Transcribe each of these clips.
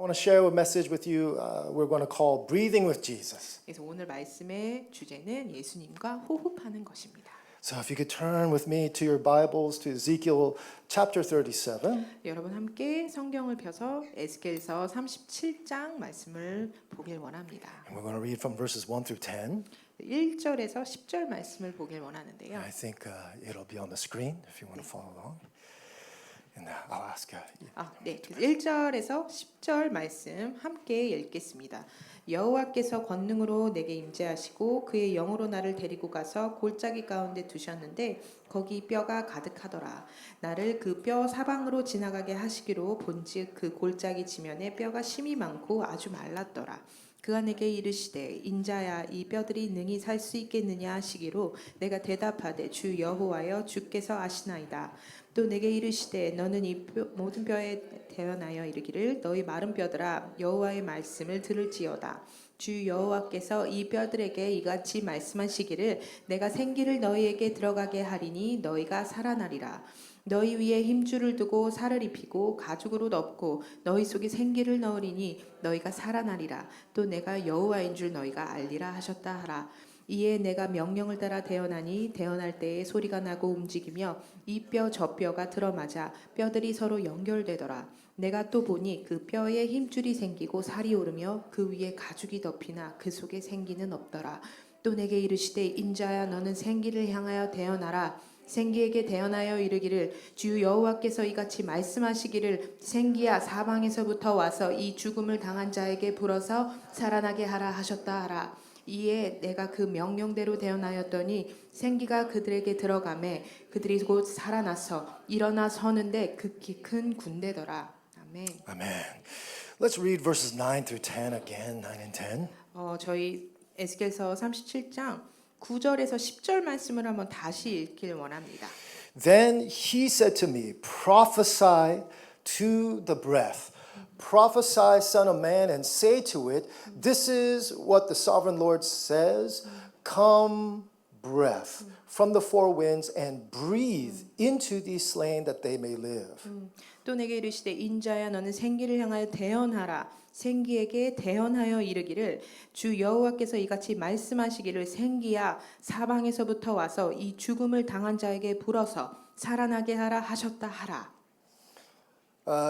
want to share a message with you we're going to call Breathing with Jesus. 그래서 오늘 말씀의 주제는 예수님과 호흡하는 것입니다. So if you could turn with me to your Bibles to Ezekiel chapter 37. 여러분 함께 성경을 펴서 에스겔서 37장 말씀을 보길 원합니다. And we're going to read from verses 1 through 10. 1절에서 10절 말씀을 보길 원하는데요. I think it'll be on the screen if you want to follow along. And I'll ask 네. 1절에서 10절 말씀 함께 읽겠습니다. 여호와께서 권능으로 내게 임재하시고 그의 영으로 나를 데리고 가서 골짜기 가운데 두셨는데 거기 뼈가 가득하더라. 나를 그 뼈 사방으로 지나가게 하시기로 본즉 그 골짜기 지면에 뼈가 심이 많고 아주 말랐더라. 그가 내게 이르시되 인자야 이 뼈들이 능히 살 수 있겠느냐 하시기로 내가 대답하되 주 여호와여 주께서 아시나이다. 또 내게 이르시되 너는 이 모든 뼈에 대언하여 이르기를 너희 마른 뼈들아 여호와의 말씀을 들을지어다. 주 여호와께서 이 뼈들에게 이같이 말씀하시기를 내가 생기를 너희에게 들어가게 하리니 너희가 살아나리라. 너희 위에 힘줄을 두고 살을 입히고 가죽으로 덮고 너희 속에 생기를 넣으리니 너희가 살아나리라. 또 내가 여호와인 줄 너희가 알리라 하셨다 하라. 이에 내가 명령을 따라 대언하니 대언할 때에 소리가 나고 움직이며 이 뼈 저 뼈가 들어맞아 뼈들이 서로 연결되더라. 내가 또 보니 그 뼈에 힘줄이 생기고 살이 오르며 그 위에 가죽이 덮이나 그 속에 생기는 없더라. 또 내게 이르시되 인자야 너는 생기를 향하여 대언하라. 생기에게 대언하여 이르기를 주 여호와께서 이같이 말씀하시기를 생기야 사방에서부터 와서 이 죽음을 당한 자에게 불어서 살아나게 하라 하셨다 하라. 이에 내가 그 명령대로 대언하였더니 생기가 그들에게 들어가매 그들이 곧 살아나서 일어나 서는데 극히 큰 군대더라. 아멘. Amen. Let's read verses 9 through 10 again, 9 and 10. 저희 에스겔서 37장 9절에서 10절 말씀을 한번 다시 읽길 원합니다. Then he said to me, prophesy to the breath. Prophesy, son of man, and say to it, this is what the sovereign Lord says, come breath from the four winds and breathe into these slain that they may live. 또 내게 이르시되 인자야 너는 생기를 향하여 대언하라. 생기에게 대언하여 이르기를 주 여호와께서 이같이 말씀하시기를 생기야 사방에서부터 와서 이 죽음을 당한 자에게 불어서 살아나게 하라 하셨다 하라.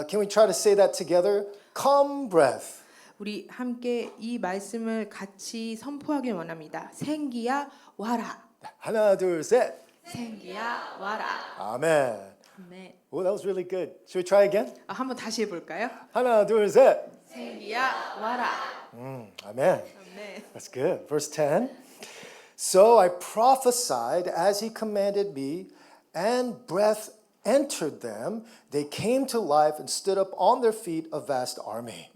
Can we try to say that together? Come breath. 우리 함께 이 말씀을 같이 선포하길 원합니다. 생기야 와라. 하나, 둘, 셋. 생기야 와라. Amen. 네. Oh, that was really good. Should we try again? 한번 다시 해볼까요? 하나, 둘, 셋. 생기야 와라. Amen. 네. That's good. Verse 10. So I prophesied as he commanded me, and breath entered them. They came to life and stood up on their feet, a vast army.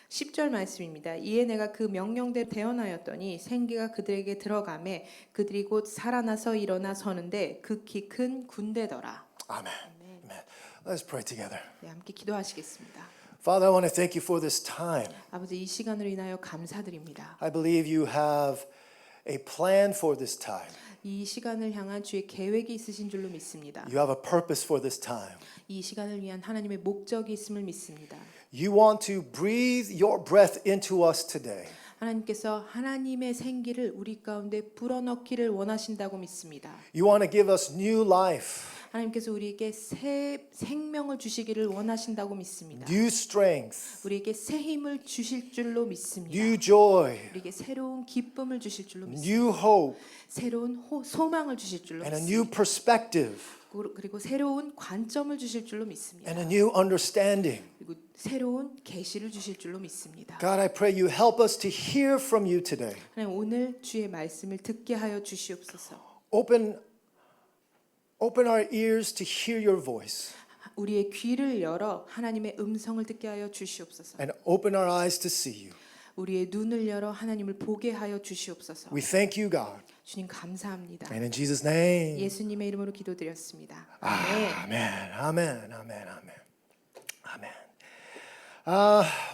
10절 말씀입니다. 이에 내가 그 명령대로 대언하였더니 생기가 그들에게 들어가매 그들이 곧 살아나서 일어나 서는데 극히 큰 군대더라. Amen. Amen. Let's pray together. 네, 함께 기도하시겠습니다. Father, I want to thank you for this time. 아버지 이 시간을 인하여 감사드립니다. I believe you have a plan for this time. 이 시간을 향한 주의 계획이 있으신 줄로 믿습니다. You have a purpose for this time. 이 시간을 위한 하나님의 목적이 있음을 믿습니다. You want to breathe your breath into us today. 하나님께서 하나님의 생기를 우리 가운데 불어넣기를 원하신다고 믿습니다. You want to give us new life, 하나님께서 우리에게 새 생명을 주시기를 원하신다고 믿습니다. new strength, 우리에게 새 힘을 주실 줄로 믿습니다. new joy, 우리에게 새로운 기쁨을 주실 줄로 믿습니다. new hope, 새로운 소망을 주실 줄로 and a 믿습니다. new perspective, 그리고 새로운 관점을 주실 줄로 믿습니다. and a new understanding. 그리고 새로운 계시를 주실 줄로 믿습니다. God, I pray you help us to hear from you today. 하나님 오늘 주의 말씀을 듣게 하여 주시옵소서. Open our ears to hear your voice, 우리의 귀를 열어 하나님의 음성을 듣게 하여 주시옵소서. and open our eyes to see you. 우리의 눈을 열어 하나님을 보게 하여 주시옵소서. We thank you, God. 주님 감사합니다. And in Jesus' name. 예수님의 이름으로 기도드렸습니다. 아멘. Amen. Amen. Amen. Amen. Amen.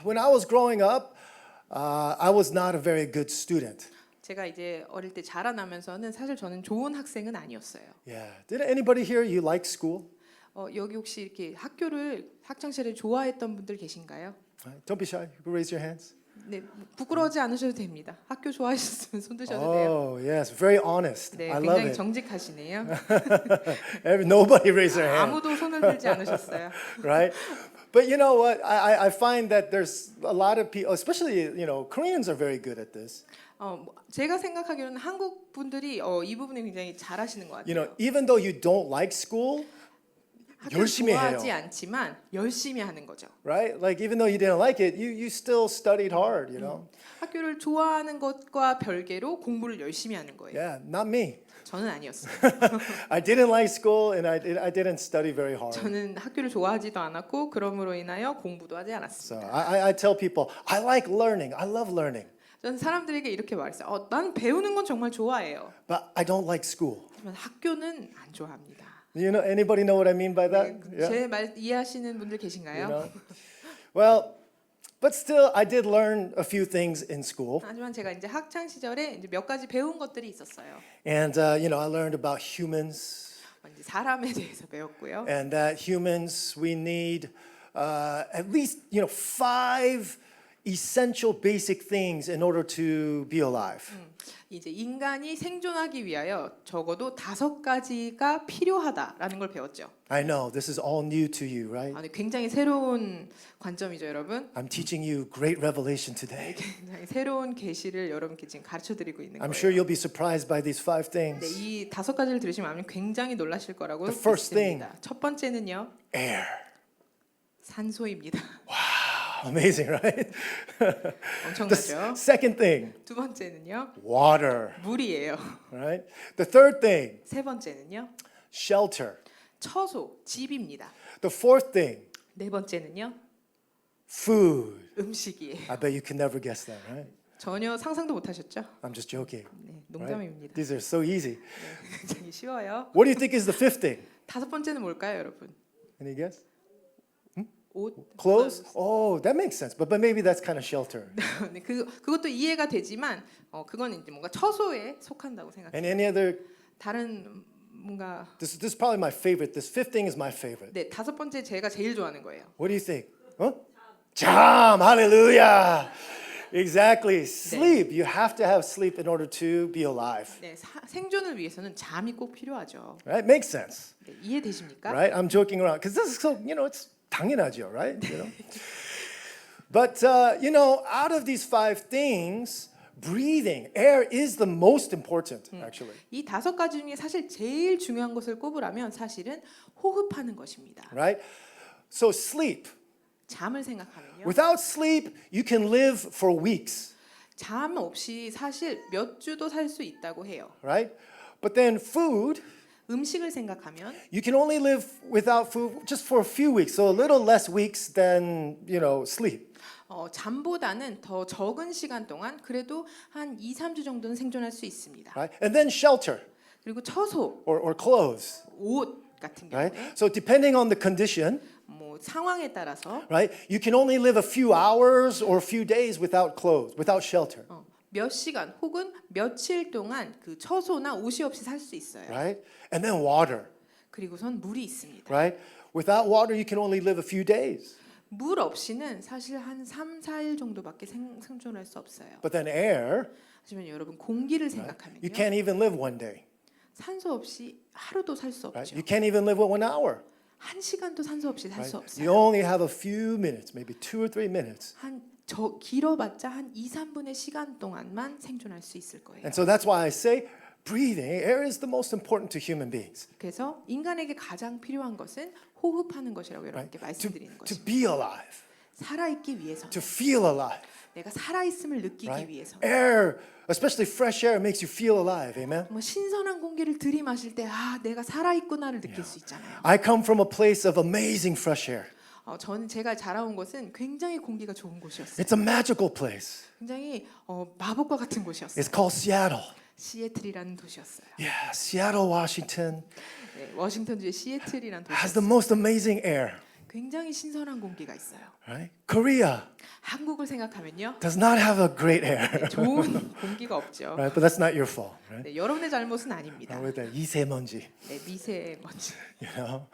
When I was growing up, I was not a very good student. 제가 이제 어릴 때 자라나면서는 사실 저는 좋은 학생은 아니었어요. Yeah. Did anybody here you like school? 여기 혹시 이렇게 학교를 학창 시절에 좋아했던 분들 계신가요? Right? Don't be shy. You can raise your hands. 네, 부끄러워하지 않으셔도 됩니다. 학교 좋아하셨으면 손 드셔도 돼요. Oh, yes. Very honest. 네, I love 굉장히 it. 정직하시네요. Nobody raised their hand, 아무도 손을 들지 않으셨어요. right? But you know what? I find that there's a lot of people, especially, Koreans are very good at this. 제가 생각하기로는 한국 분들이 이 부분에 굉장히 잘하시는 것 같아요. Even though you don't like school, 학교를 열심히 좋아하지 해요. 않지만 열심히 하는 거죠. right? Like even though you didn't like it, you still studied hard, 학교를 좋아하는 것과 별개로 공부를 열심히 하는 거예요. Yeah, not me. 저는 아니었어요. I didn't like school and I didn't study very hard. 저는 학교를 좋아하지도 않았고 그러므로 인하여 공부도 하지 So 않았습니다. I tell people, I like learning. I love learning. 저는 사람들에게 이렇게 말했어요. 나는 배우는 건 정말 좋아해요. But I don't like school. 하지만 학교는 안 좋아합니다. Anybody know what I mean by that? 제 말 이해하시는 분들 계신가요? Well, but still I did learn a few things in school. 하지만 제가 이제 학창 시절에 이제 몇 가지 배운 것들이 있었어요. And I learned about humans 이제 사람에 대해서 배웠고요. and that humans we need at least, five essential basic things in order to be alive. 이제 인간이 생존하기 위하여 적어도 5가지가 필요하다라는 걸 배웠죠. I know this is all new to you, right? 아니, 굉장히 새로운 관점이죠, 여러분. I'm teaching you great revelation today. 굉장히 새로운 계시를 여러분께 지금 가르쳐 드리고 있는 I'm 거예요. sure you'll be surprised by these five 네, things. 이 5가지를 들으시면 아마 굉장히 놀라실 거라고 The first 믿습니다. 첫 번째는요. Air. 산소입니다. Amazing, right? The 엄청나죠. second thing, 두 번째는요. water, 물이에요. right? The third thing, 세 번째는요. shelter. 처소, 집입니다. The fourth thing, 네 번째는요. food. 음식이에요. I bet you can never guess that, right? 전혀 상상도 못 하셨죠? I'm just joking. 네, Right? 농담입니다. These are so easy. 네, 굉장히 쉬워요. What do you think is the fifth thing? 5번째는 뭘까요, 여러분? Any guess? 옷, Clothes? Oh, that makes sense. But maybe that's kind of shelter. 네, 그것도 이해가 되지만 그건 이제 뭔가 처소에 속한다고 생각해요. And any other? 다른 뭔가 This is probably my favorite. This fifth thing is my favorite. 네, 5번째 제가 제일 좋아하는 거예요. What do you think? Huh? Jam. Hallelujah. Exactly. Sleep. You have to have sleep in order to be alive. 네, 생존을 위해서는 잠이 꼭 필요하죠. Right? Makes sense. 네, 이해되십니까? Right? I'm joking around because this is so, it's 당연하죠, right? But out of these five things, breathing, air is the most important, actually. 이 5가지 중에 사실 제일 중요한 것을 꼽으라면 사실은 호흡하는 것입니다. Right? So sleep. 잠을 생각하면요. Without sleep, you can live for weeks, 잠 없이 사실 몇 주도 살 수 있다고 해요. right? But then food, 음식을 생각하면 you can only live without food just for a few weeks, so a little less weeks than, sleep. 잠보다는 더 적은 시간 동안 그래도 한 2, 3주 정도는 생존할 수 있습니다. Right? And then shelter 그리고 처소, or clothes, 옷 같은 right? 경우에 So depending on the condition, 뭐 상황에 따라서 right? You can only live a few hours or a few days without clothes, without shelter, 몇 시간 혹은 며칠 동안 그 처소나 옷이 없이 살 수 있어요. right? And then water, 그리고선 물이 있습니다. right? Without water, you can only live a few days. 물 없이는 사실 한 3, 4일 정도밖에 생존할 수 없어요. But then air, 하지만 여러분 공기를 you 생각하면요. can't even live one day, 산소 없이 하루도 살 수 right? 없죠. You can't even live 1 hour. 1시간도 산소 없이 살 Right? 수 You 없어요. only have a few minutes, maybe 2 or 3 minutes. 저 길어봤자 한 2, 3분의 시간 동안만 생존할 수 있을 거예요. And so that's why I say breathing, air is the most important to human beings. 그래서 인간에게 가장 필요한 것은 호흡하는 것이라고 여러분께 To, 말씀드리는 to 것입니다. be alive, 살아있기 위해서, to feel alive. 내가 살아있음을 느끼기 Right? 위해서. Air, especially fresh air, makes you feel alive. Amen. 뭐 신선한 공기를 들이마실 때 내가 살아있구나를 느낄 수 있잖아요. I come from a place of amazing fresh air. 저는 제가 자라온 곳은 굉장히 공기가 좋은 곳이었어요. It's a magical place. 굉장히 마법과 같은 곳이었어요. It's called Seattle. 시애틀이라는 도시였어요. Yeah, Seattle, Washington 네, 워싱턴주의 시애틀이라는 has the 도시였어요. most amazing air. 굉장히 신선한 공기가 있어요. right? Korea 한국을 생각하면요. does not have a great air, 좋은 공기가 없죠. right? But that's not your fault, right? 네, 여러분의 잘못은 아닙니다. With the 미세먼지, 네, 미세먼지. you know.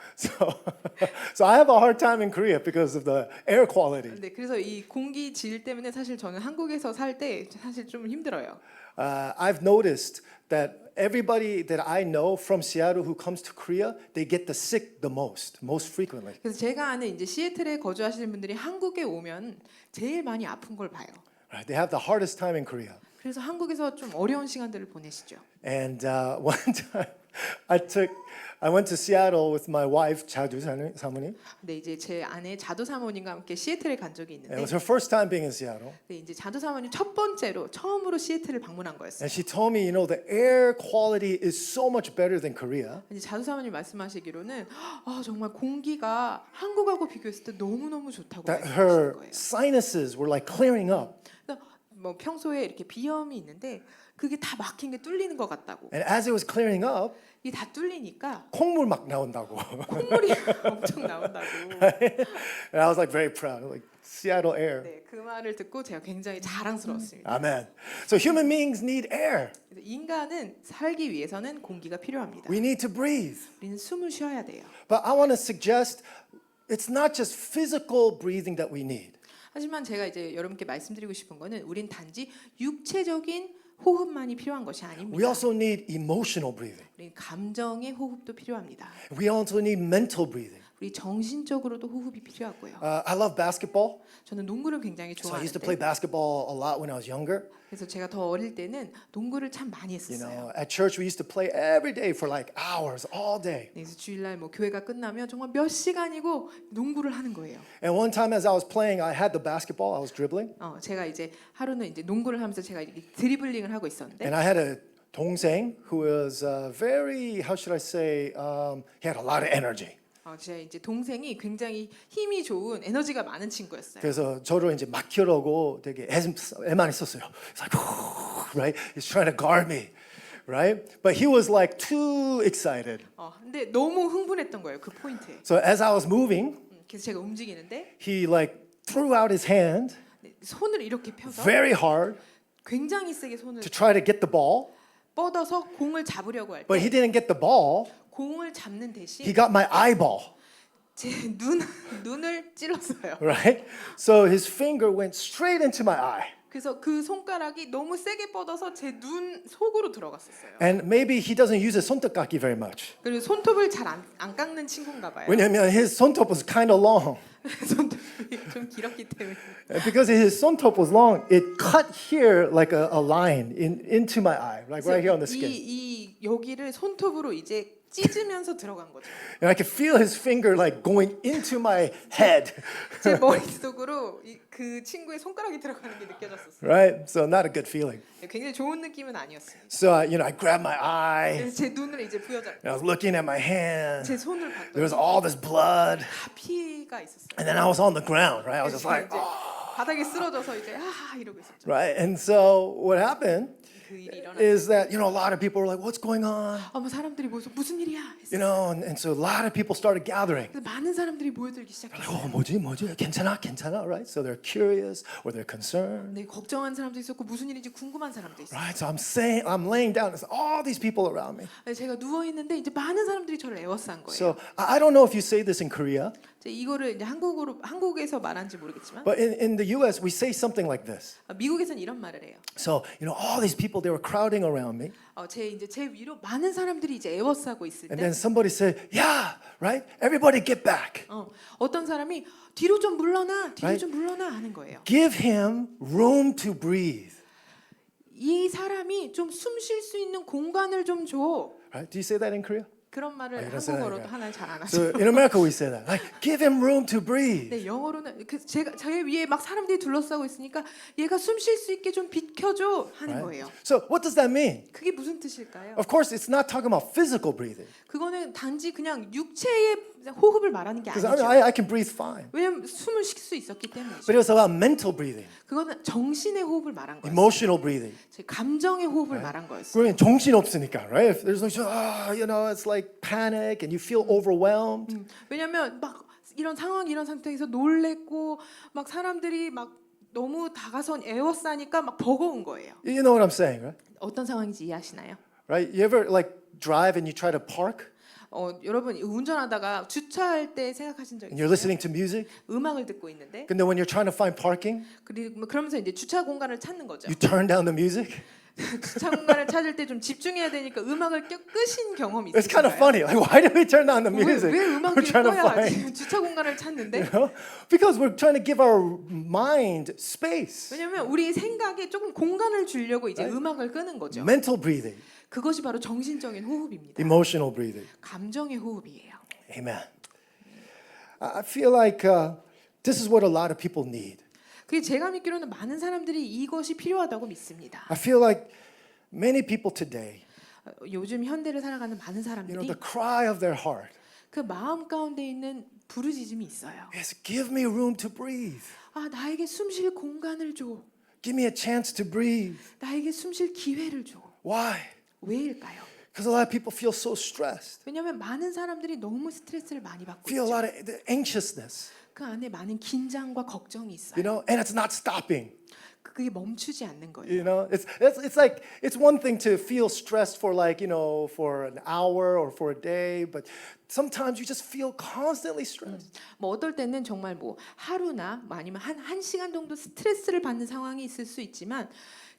So I have a hard time in Korea because of the air quality. 네, 그래서 이 공기 질 때문에 사실 저는 한국에서 살 때 사실 좀 힘들어요. I've noticed that everybody that I know from Seattle who comes to Korea, they get the sick the most frequently. 그래서 제가 아는 이제 시애틀에 거주하시는 분들이 한국에 오면 제일 많이 아픈 걸 봐요. Right? They have the hardest time in Korea. 그래서 한국에서 좀 어려운 시간들을 보내시죠. And one time, I went to Seattle with my wife, 자두 사모님. 근데 이제 제 아내 자두 사모님과 함께 시애틀에 간 적이 It 있는데, was her first time being in Seattle. 네, 이제 자두 사모님 처음으로 시애틀을 방문한 거였어요. And she told me, you know, the air quality is so much better than Korea. 이제 자두 사모님 말씀하시기로는 정말 공기가 한국하고 비교했을 때 너무 너무 좋다고 That 말씀하시는 her 거예요. sinuses were like clearing up. 그래서 뭐 평소에 이렇게 비염이 있는데 그게 다 막힌 게 뚫리는 것 같다고. And as it was clearing up, 이게 다 뚫리니까 콩물 막 나온다고. 콧물이 엄청 나온다고. And I was like very proud, like Seattle air. 네, 그 말을 듣고 제가 굉장히 자랑스러웠습니다. Amen. So human beings need air. 그래서 인간은 살기 위해서는 공기가 필요합니다. We need to breathe. 우리는 숨을 쉬어야 돼요. But I want to suggest it's not just physical breathing that we need. 하지만 제가 이제 여러분께 말씀드리고 싶은 거는 우린 단지 육체적인 호흡만이 필요한 것이 아닙니다. We also need emotional breathing. 우리 감정의 호흡도 필요합니다. We also need mental breathing. 우리 정신적으로도 호흡이 필요하고요. I love basketball. 저는 농구를 굉장히 So I used to play 좋아하는데 basketball a lot when I was younger. 그래서 제가 더 어릴 때는 농구를 참 많이 You 했었어요. know, at church we used to play every day for like hours, all day. 그래서 주일날 뭐 교회가 끝나면 정말 몇 시간이고 농구를 하는 거예요. And one time as I was playing, I had the basketball. I was dribbling, 제가 이제 하루는 이제 농구를 하면서 제가 이렇게 드리블링을 하고 있었는데 and I had a 동생 who was very, how should I say, he had a lot of energy. 제 이제 동생이 굉장히 힘이 좋은 에너지가 많은 친구였어요. 그래서 저를 이제 막히려고 되게 애만 있었어요. It's like, right? He's trying to guard me, right? But he was like too excited. 근데 너무 흥분했던 거예요 그 포인트에. So as I was moving, 그래서 제가 움직이는데 he like threw out his hand 손을 이렇게 펴서 very hard 굉장히 세게 손을 to try to get the ball, 뻗어서 공을 잡으려고 할 but he 때 didn't get the ball. 공을 잡는 대신 He got my eyeball, 제 눈을 찔렀어요. right? So his finger went straight into my eye. 그래서 그 손가락이 너무 세게 뻗어서 제 눈 속으로 들어갔었어요. And maybe he doesn't use his 손톱깎이 very much. 그리고 손톱을 잘 안 깎는 친구인가 봐요. 왜냐면 his 손톱 was kind of long. 손톱이 좀 길었기 때문에. And because his 손톱 was long, it cut here like a line into my eye, like right here on the skin. 이 여기를 손톱으로 이제 찢으면서 들어간 거죠. And I could feel his finger like going into my head, 제 머릿속으로 그 친구의 손가락이 들어가는 게 느껴졌었어요. right? So not a good feeling. 굉장히 좋은 느낌은 아니었어요. So I grabbed my eye. 그래서 제 눈을 이제 부여잡고 And I was looking at my hand. 제 손을 There was 봤더니 all this blood, 다 피가 있었어요. and then I was on the ground, right? I was just like, 이제 바닥에 쓰러져서 이제 이러고 있었죠. right? And so what happened 그 일이 일어났어요. is that a lot of people were like, "What's going on?" 뭐 사람들이 모여서 무슨 일이야 했어요. And so a lot of people started gathering. 그래서 많은 사람들이 모여들기 시작했어요. 뭐지? 괜찮아? right? So they're curious or they're concerned, 네, 걱정한 사람도 있었고 무슨 일인지 궁금한 사람도 있어요. right? So I'm laying down. It's all these people around me. 네, 제가 누워 있는데 이제 많은 사람들이 저를 에워싼 거예요. So I don't know if you say this in Korea, 이거를 이제 한국에서 말한지 모르겠지만 but in the U.S. we say something like this. 미국에서는 이런 말을 해요. So all these people they were crowding around me, 제 위로 많은 사람들이 이제 에워싸고 있을 and 때 then somebody said, "Yeah, right? Everybody get back. 어떤 사람이 뒤로 좀 물러나, 뒤로 Right. 좀 물러나 하는 거예요. Give him room to breathe." 이 사람이 좀 숨 쉴 수 있는 공간을 좀 줘. Right? Do you say that in Korea? 그런 말을 이런 한국어로도 생각이야. 하나 잘 안 하죠. So in America we say that, like, give him room to breathe. 네, 영어로는 제가 제 위에 막 사람들이 둘러싸고 있으니까 얘가 숨 쉴 수 있게 좀 비켜줘 하는 거예요. So what does that mean? 그게 무슨 뜻일까요? Of course, it's not talking about physical breathing. 그거는 단지 그냥 육체의 호흡을 말하는 게 Because 아니죠. I can breathe fine. 왜냐면 숨을 쉴 수 있었기 때문이죠. But it was about mental breathing, 그거는 정신의 호흡을 말한 거예요. emotional breathing. 제 감정의 호흡을 말한 거였어요. 그러면 정신 없으니까, right? If there's like, it's like panic and you feel overwhelmed. 왜냐면 막 이런 상황 이런 상태에서 놀랬고 막 사람들이 막 너무 다가선 에워싸니까 막 버거운 거예요. You know what I'm saying, right? 어떤 상황인지 이해하시나요? Right? You ever like drive and you try to park 여러분 운전하다가 주차할 때 생각하신 적 and you're 있어요? listening to music? 음악을 듣고 있는데 And then when you're trying to find parking, 그리고 그러면서 이제 주차 공간을 찾는 거죠. you turn down the music? 주차 공간을 찾을 때 좀 집중해야 되니까 음악을 끄신 경험이 It's kind of 있으신가요? funny. Like, why do we turn down the 왜 music? We're 음악을 trying to 꺼야 find, 주차 공간을 찾는데? you know? Because we're trying to give our mind space. 왜냐면 우리 생각에 조금 공간을 주려고 이제 음악을 끄는 거죠. Mental breathing, 그것이 바로 정신적인 호흡입니다. emotional breathing. 감정의 호흡이에요. Amen. I feel like this is what a lot of people need. 그게 제가 믿기로는 많은 사람들이 이것이 필요하다고 믿습니다. I feel like many people today, 요즘 현대를 살아가는 많은 you know, 사람들이 the cry of their heart 그 마음 가운데 있는 부르짖음이 있어요. is give me room to breathe. 아, 나에게 숨 쉴 공간을 줘. Give me a chance to breathe. 나에게 숨 쉴 기회를 줘. Why? 왜일까요? Because a lot of people feel so stressed, 왜냐하면 많은 사람들이 너무 스트레스를 많이 받고 feel a 있죠. lot of the anxiousness, 그 안에 많은 긴장과 걱정이 있어요. you know, and it's not stopping. 그게 멈추지 않는 거예요. You know, it's like it's one thing to feel stressed for like, you know, for an hour or for a day, but sometimes you just feel constantly stressed. 뭐 어떨 때는 정말 뭐 하루나 뭐 아니면 한 시간 정도 스트레스를 받는 상황이 있을 수 있지만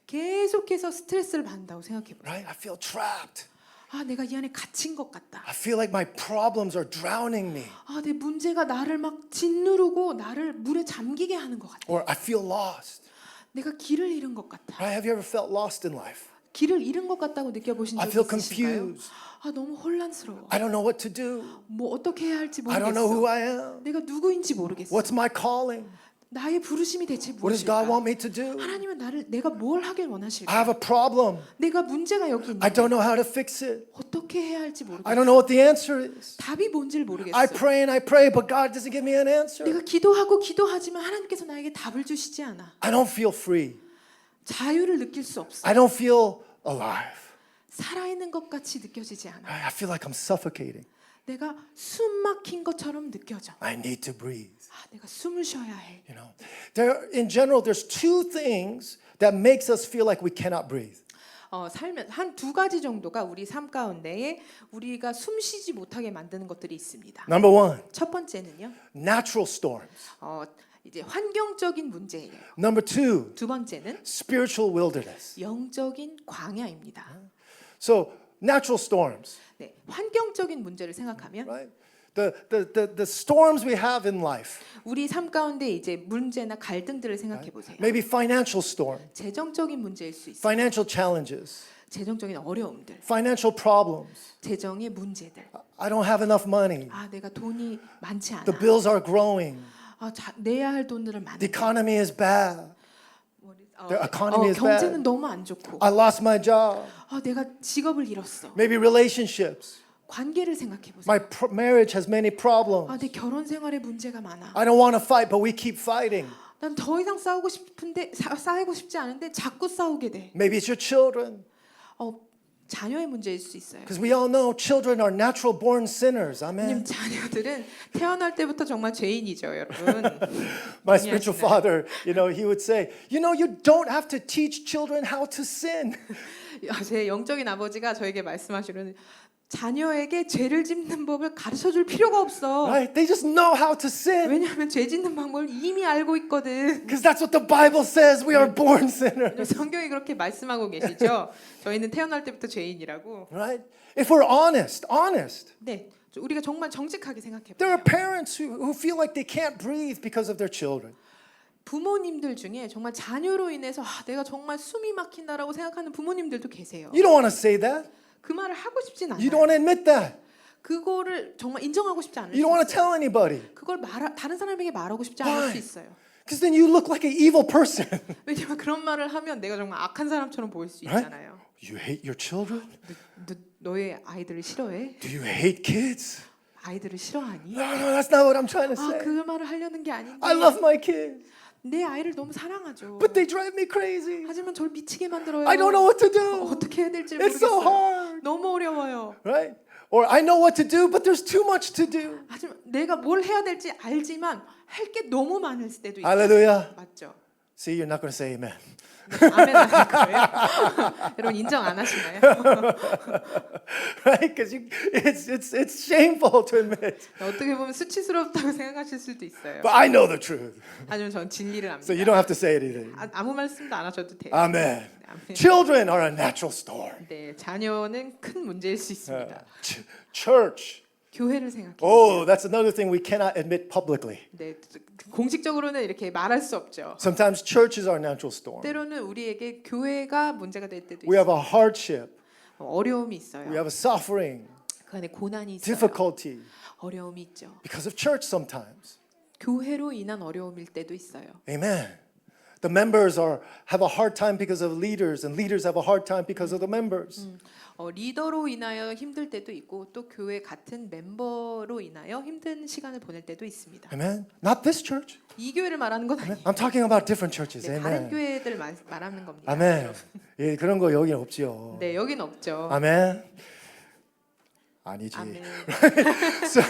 계속해서 스트레스를 받는다고 생각해 보세요. Right? I feel trapped. 아, 내가 이 안에 갇힌 것 같다. I feel like my problems are drowning me, 아, 내 문제가 나를 막 짓누르고 나를 물에 잠기게 하는 것 같아. or I feel lost. 내가 길을 잃은 것 같아. Right? Have you ever felt lost in life? 길을 잃은 것 같다고 느껴보신 I 적 feel 있으신가요? confused. 아, 너무 혼란스러워. I don't know what to do. 뭐 어떻게 해야 할지 I don't know who 모르겠어. I am. 내가 누구인지 모르겠어. What's my calling? 나의 부르심이 대체 What does God 무엇일까? want me to do? 하나님은 내가 뭘 하길 I 원하실까? have a problem. 내가 문제가 여기 I 있는데 don't know how to fix it. 어떻게 해야 할지 I 모르겠어. don't know what the answer is. 답이 뭔지를 모르겠어. I pray, but God doesn't give me an answer. 내가 기도하고 기도하지만 하나님께서 나에게 답을 주시지 않아. I don't feel free. 자유를 느낄 수 없어. I don't feel alive. 살아있는 것 같이 느껴지지 않아. I feel like I'm suffocating. 내가 숨 막힌 것처럼 느껴져. I need to breathe. 아, 내가 숨을 쉬어야 해. You know, in general, there's two things that makes us feel like we cannot breathe. 살면 한 두 가지 정도가 우리 삶 가운데에 우리가 숨 쉬지 못하게 만드는 것들이 있습니다. Number one, 첫 번째는요. natural storms. 이제 환경적인 문제예요. Number two, 두 번째는 spiritual wilderness. 영적인 광야입니다. So, natural storms, 네, 환경적인 문제를 생각하면 right? The storms we have in life, 우리 삶 가운데 이제 문제나 갈등들을 생각해 보세요. maybe financial storm, 재정적인 문제일 수 있어요. financial challenges, 재정적인 어려움들, financial problems. 재정의 문제들. I don't have enough money. 아, 내가 돈이 많지 않아. The bills are growing. 아, 내야 할 돈들은 The 많은데. economy is bad. The economy is 경제는 bad. 너무 안 좋고. I lost my job. 아, 내가 직업을 잃었어. Maybe relationships. 관계를 생각해 보세요. My marriage has many problems. 아, 내 결혼 생활에 문제가 많아. I don't want to fight, but we keep fighting. 난 더 이상 싸우고 싶은데 싸우고 싶지 않은데 자꾸 싸우게 돼. Maybe it's your children. 자녀의 문제일 수 있어요. Because we all know children are natural born sinners. 왜냐면 Amen. 자녀들은 태어날 때부터 정말 죄인이죠, 여러분. My spiritual father, you know, he would say, you know, you don't have to teach children how to sin. 제 영적인 아버지가 저에게 말씀하시는 자녀에게 죄를 짓는 법을 가르쳐 줄 필요가 없어. Right? They just know how to sin. 왜냐하면 죄 짓는 방법을 이미 알고 있거든. Because that's what the Bible says. We are born sinners. 성경이 그렇게 말씀하고 계시죠. 저희는 태어날 때부터 죄인이라고. Right? If we're honest. 네, 우리가 정말 정직하게 생각해 There 보세요. are parents who feel like they can't breathe because of their children. 부모님들 중에 정말 자녀로 인해서 내가 정말 숨이 막힌다라고 생각하는 부모님들도 계세요. You don't want to say that. 그 말을 하고 싶진 You don't 않아요. want to admit that. 그거를 정말 인정하고 싶지 않을 수 You don't want to 있어요. tell anybody. 그걸 다른 사람에게 말하고 싶지 Why? 않을 수 있어요. Because then you look like an evil person. 왜냐면 그런 말을 하면 내가 정말 악한 사람처럼 보일 수 Right? 있잖아요. You hate your children? 너의 아이들을 싫어해? Do you hate kids? 아이들을 싫어하니? No, that's not what I'm trying to say. 그 말을 하려는 게 아닌데 I love my kids, 내 아이를 너무 사랑하죠. but they drive me crazy. 하지만 저를 미치게 만들어요. I don't know what to do. 어떻게 해야 될지 It's so 모르겠어요. hard. 너무 어려워요. Right? Or I know what to do, but there's too much to do. 하지만 내가 뭘 해야 될지 알지만 할 게 너무 많을 때도 있죠. Hallelujah. 맞죠? See, you're not going to say amen. 네, 아멘 안 할 거예요. 여러분 인정 안 하시나요? Right? Because it's shameful to admit. 어떻게 보면 수치스럽다고 생각하실 수도 있어요. But I know the truth. 하지만 전 진리를 압니다. So you don't have to say anything. 아무 말씀도 안 하셔도 돼요. Amen. 아멘. Children are a natural storm. 네, 자녀는 큰 문제일 수 있습니다. Church. 교회를 생각해요. Oh, that's another thing we cannot admit publicly. 네, 공식적으로는 이렇게 말할 수 없죠. Sometimes church is our natural storm. 때로는 우리에게 교회가 문제가 될 때도 We 있어요. have a hardship. 어려움이 있어요. We have a suffering, 그 안에 고난이 있어요. difficulty 어려움이 있죠. because of church sometimes. 교회로 인한 어려움일 때도 있어요. Amen. The members have a hard time because of leaders, and leaders have a hard time because of the members. 리더로 인하여 힘들 때도 있고 또 교회 같은 멤버로 인하여 힘든 시간을 보낼 때도 있습니다. Amen. Not this church. 이 교회를 말하는 건 아니에요. I'm talking about different churches. 네, 다른 Amen. 교회들 말하는 겁니다. 아멘. 예, 그런 거 여기는 없지요. 네, 여긴 없죠. 아멘. 아니지. 아멘. So,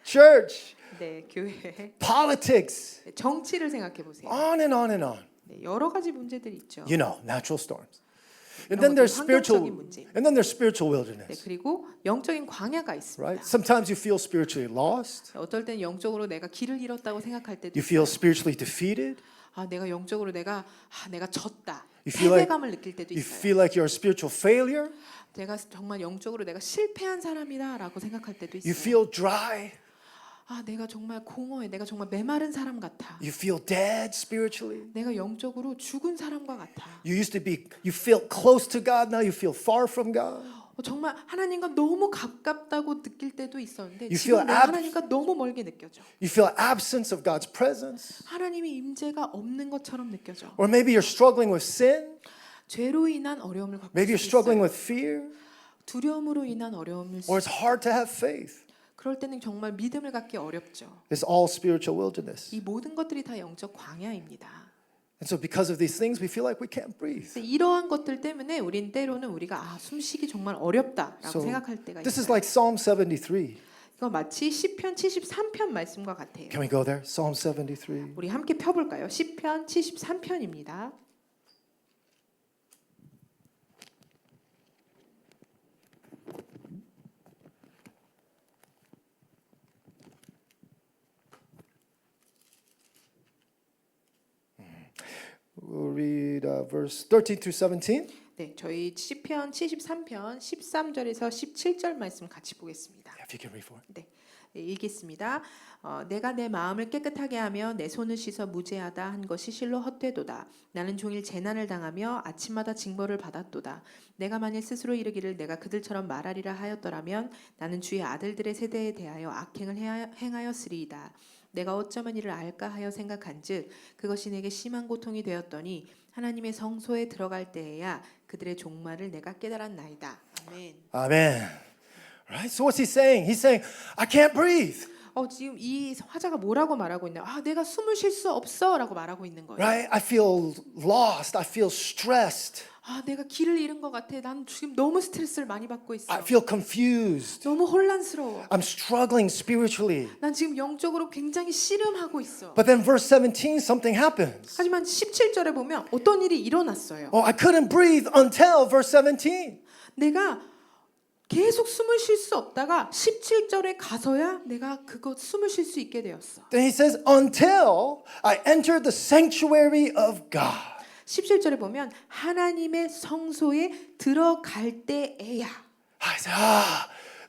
church, 네, 교회. politics, 네, 정치를 생각해 보세요. on and on and on. 네, 여러 가지 문제들이 있죠. You know, natural storms. And 이런 then there's 것들 spiritual, 환경적인 문제. and then there's spiritual 네, wilderness, 그리고 영적인 광야가 있습니다. right? Sometimes you feel spiritually lost. 어떨 땐 영적으로 내가 길을 잃었다고 생각할 때도 You feel 있어요. spiritually defeated. 내가 영적으로 내가 졌다. You feel like 패배감을 느낄 때도 you 있어요. feel like you're a spiritual failure. 내가 정말 영적으로 내가 실패한 사람이다라고 생각할 때도 You 있어요. feel dry. 내가 정말 공허해. 내가 정말 메마른 사람 같아. You feel dead spiritually. 내가 영적으로 죽은 사람과 같아. You feel close to God. Now you feel far from God. 정말 하나님과 너무 가깝다고 느낄 때도 있었는데 You 지금 feel 내가 하나님과 너무 멀게 느껴져. You feel absence of God's presence. 하나님의 임재가 없는 것처럼 느껴져. Or maybe you're struggling with sin. 죄로 인한 어려움을 갖고 Maybe you're 있을 수 struggling 있어요. with fear. 두려움으로 인한 어려움일 수 Or it's 있어요. hard to have faith. 그럴 때는 정말 믿음을 갖기 어렵죠. It's all spiritual wilderness. 이 모든 것들이 다 영적 광야입니다. And so because of these things, we feel like we can't breathe. 그래서 이러한 것들 때문에 우린 때로는 우리가 숨쉬기 정말 어렵다라고 So 생각할 때가 this is 있어요. like Psalm 73. 이거 마치 시편 73편 말씀과 같아요. Can we go there? Psalm 73. 우리 함께 펴볼까요? 시편 73편입니다. We'll read verse 13 through 17. 네, 저희 시편 73편 13절에서 17절 말씀 같이 보겠습니다. If you can read for it. 네, 읽겠습니다. 내가 내 마음을 깨끗하게 하며 내 손을 씻어 무죄하다 한 것이 실로 헛되도다. 나는 종일 재난을 당하며 아침마다 징벌을 받았도다. 내가 만일 스스로 이르기를 내가 그들처럼 말하리라 하였더라면 나는 주의 아들들의 세대에 대하여 악행을 행하였으리이다. 내가 어쩌면 이를 알까 하여 생각한즉 그것이 내게 심한 고통이 되었더니 하나님의 성소에 들어갈 때에야 그들의 종말을 내가 깨달았나이다. 아멘. Amen. Right? So what's he saying? He's saying, I can't breathe. 지금 이 화자가 뭐라고 말하고 있나요? 내가 숨을 쉴 수 없어라고 말하고 있는 거예요. Right? I feel lost. I feel stressed. 내가 길을 잃은 것 같아. 난 지금 너무 스트레스를 많이 받고 있어. I feel confused. 너무 혼란스러워. I'm struggling spiritually. 난 지금 영적으로 굉장히 씨름하고 있어. But then verse 17, something happens. 하지만 17절에 보면 어떤 일이 일어났어요. Oh, I couldn't breathe until verse 17. 내가 계속 숨을 쉴 수 없다가 17절에 가서야 내가 그거 숨을 쉴 수 있게 되었어. Then he says, until I entered the sanctuary of God. 17절에 보면 하나님의 성소에 들어갈 때에야 I said,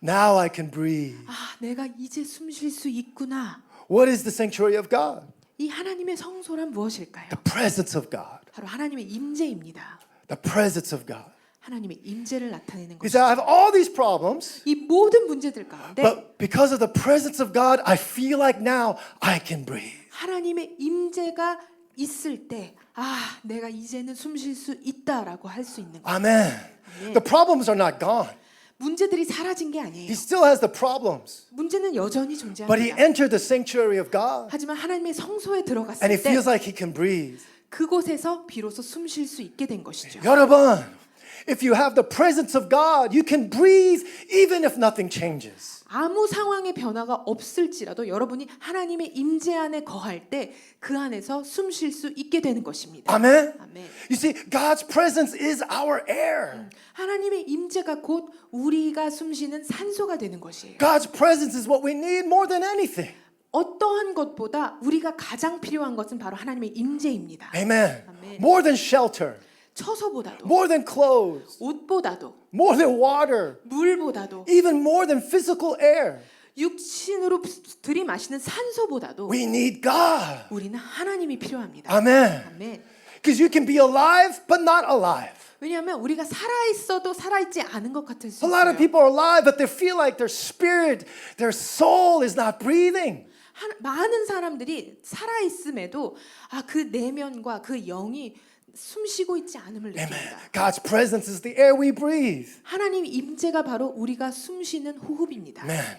now I can breathe. 내가 이제 숨 쉴 수 있구나. What is the sanctuary of God? 이 하나님의 성소란 무엇일까요? The presence of God. 바로 하나님의 임재입니다. The presence of God. 하나님의 임재를 나타내는 He said, I 것이죠. have all these problems, 이 모든 문제들 가운데 but because of the presence of God, I feel like now I can breathe. 하나님의 임재가 있을 때 내가 이제는 숨 쉴 수 있다라고 할 수 있는 거예요. Amen. The problems are not gone. 문제들이 사라진 게 He 아니에요. still has the problems, 문제는 여전히 but he 존재합니다. entered the sanctuary of God 하지만 하나님의 성소에 and 들어갔을 he 때 feels like he can breathe. 그곳에서 비로소 숨 쉴 수 있게 된 것이죠. 여러분, If you have the presence of God, you can breathe even if nothing changes. 아무 상황의 변화가 없을지라도 여러분이 하나님의 임재 안에 거할 때 그 안에서 숨 쉴 수 있게 되는 것입니다. Amen. 아멘. You see, God's presence is our air. 하나님의 임재가 곧 우리가 숨쉬는 산소가 되는 것이에요. God's presence is what we need more than anything. 어떠한 것보다 우리가 가장 필요한 것은 바로 하나님의 임재입니다. Amen. 아멘. More than shelter, 처소보다도 more than clothes, 옷보다도 more than water, 물보다도 even more than physical air. 육신으로 들이마시는 산소보다도 We need God. 우리는 하나님이 필요합니다. Amen. 아멘. Because you can be alive but not alive. 왜냐하면 우리가 살아있어도 살아있지 않은 것 같을 수 A lot of 있어요. people are alive but they feel like their spirit, their soul is not breathing. 많은 사람들이 살아있음에도 그 내면과 그 영이 숨쉬고 있지 않음을 Amen. 느낍니다. God's presence is the air we breathe. 하나님 임재가 바로 우리가 숨쉬는 호흡입니다. Amen.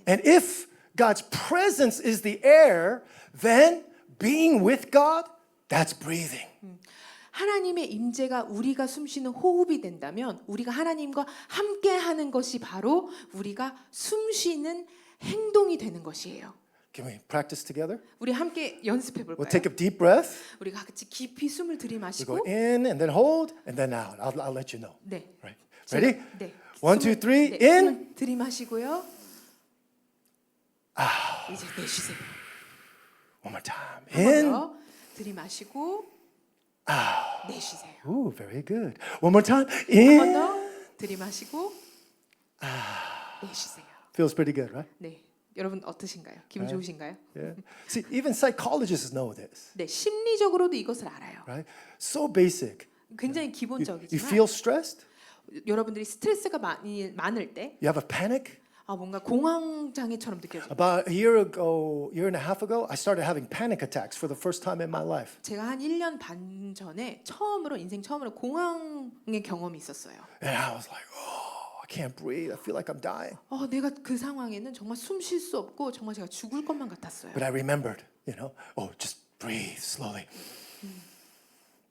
And if God's presence is the air, then being with God, that's breathing. 하나님의 임재가 우리가 숨쉬는 호흡이 된다면 우리가 하나님과 함께 하는 것이 바로 우리가 숨쉬는 행동이 되는 것이에요. Can we practice together? 우리 함께 연습해 We'll 볼까요? take a deep breath. 우리가 같이 깊이 숨을 We go 들이마시고 in and then hold and then out. I'll let you know. 네. Right. Ready? 네. 1, 2, 3, 네, in. 숨을 들이마시고요. 이제 내쉬세요. One more time. 한 번 In. 더 들이마시고 내쉬세요. Ooh, very good. One more time. 한 번 In. 더 들이마시고 내쉬세요. Feels pretty good, right? 네. 여러분 어떠신가요? 기분 좋으신가요? Yeah. See, even psychologists know this, 네, 심리적으로도 이것을 알아요. right? So basic. 굉장히 You 기본적이지만 feel stressed? 여러분들이 스트레스가 많을 때 You have a panic? 뭔가 공황 장애처럼 느껴져요. About a year and a half ago, I started having panic attacks for the first time in my life. 제가 한 1년 반 전에 인생 처음으로 공황의 경험이 있었어요. And I was like, oh, I can't breathe. I feel like I'm dying. 내가 그 상황에는 정말 숨 쉴 수 없고 정말 제가 죽을 것만 같았어요. But I remembered, just breathe slowly.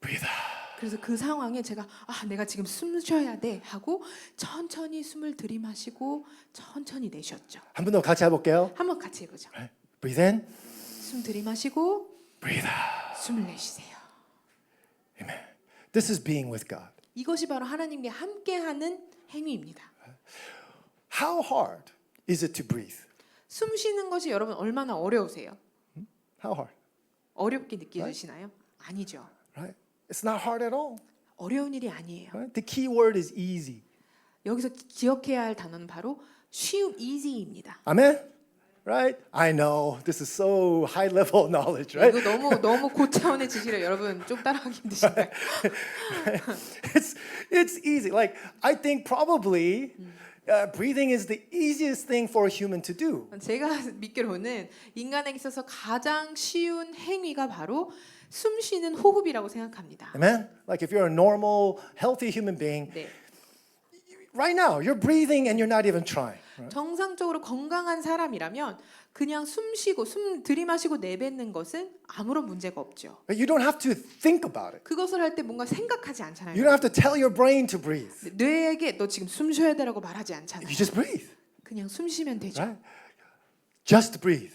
Breathe out. 그래서 그 상황에 제가 내가 지금 숨 쉬어야 돼 하고 천천히 숨을 들이마시고 천천히 내쉬었죠. 한 번 더 같이 해볼게요. 한번 같이 해보죠. Right? Breathe in, 숨 들이마시고 breathe out. 숨을 내쉬세요. Amen. This is being with God. 이것이 바로 하나님과 함께하는 행위입니다. How hard is it to breathe? 숨 쉬는 것이 여러분 얼마나 어려우세요? How hard? 어렵게 느껴지시나요? 아니죠. Right? It's not hard at all. 어려운 일이 아니에요. Right? The key word is easy. 여기서 기억해야 할 단어는 바로 쉬움, easy입니다. Amen? Right? I know this is so high level knowledge, right? 이거 너무 고차원의 지식이라 여러분 좀 따라하기 힘드신가요? It's easy. Like I think probably breathing is the easiest thing for a human to do. 제가 믿기로는 인간에게 있어서 가장 쉬운 행위가 바로 숨 쉬는 호흡이라고 생각합니다. Amen? Like if you're a normal, healthy human being, 네. right now you're breathing and you're not even trying. Right? 정상적으로 건강한 사람이라면 그냥 숨 쉬고 숨 들이마시고 내뱉는 것은 아무런 문제가 없죠. You don't have to think about it. 그것을 할 때 뭔가 생각하지 않잖아요. You don't have to tell your brain to breathe. 뇌에게 너 지금 숨 쉬어야 되라고 말하지 않잖아요. You just breathe. 그냥 숨 쉬면 되죠. Right? Just breathe.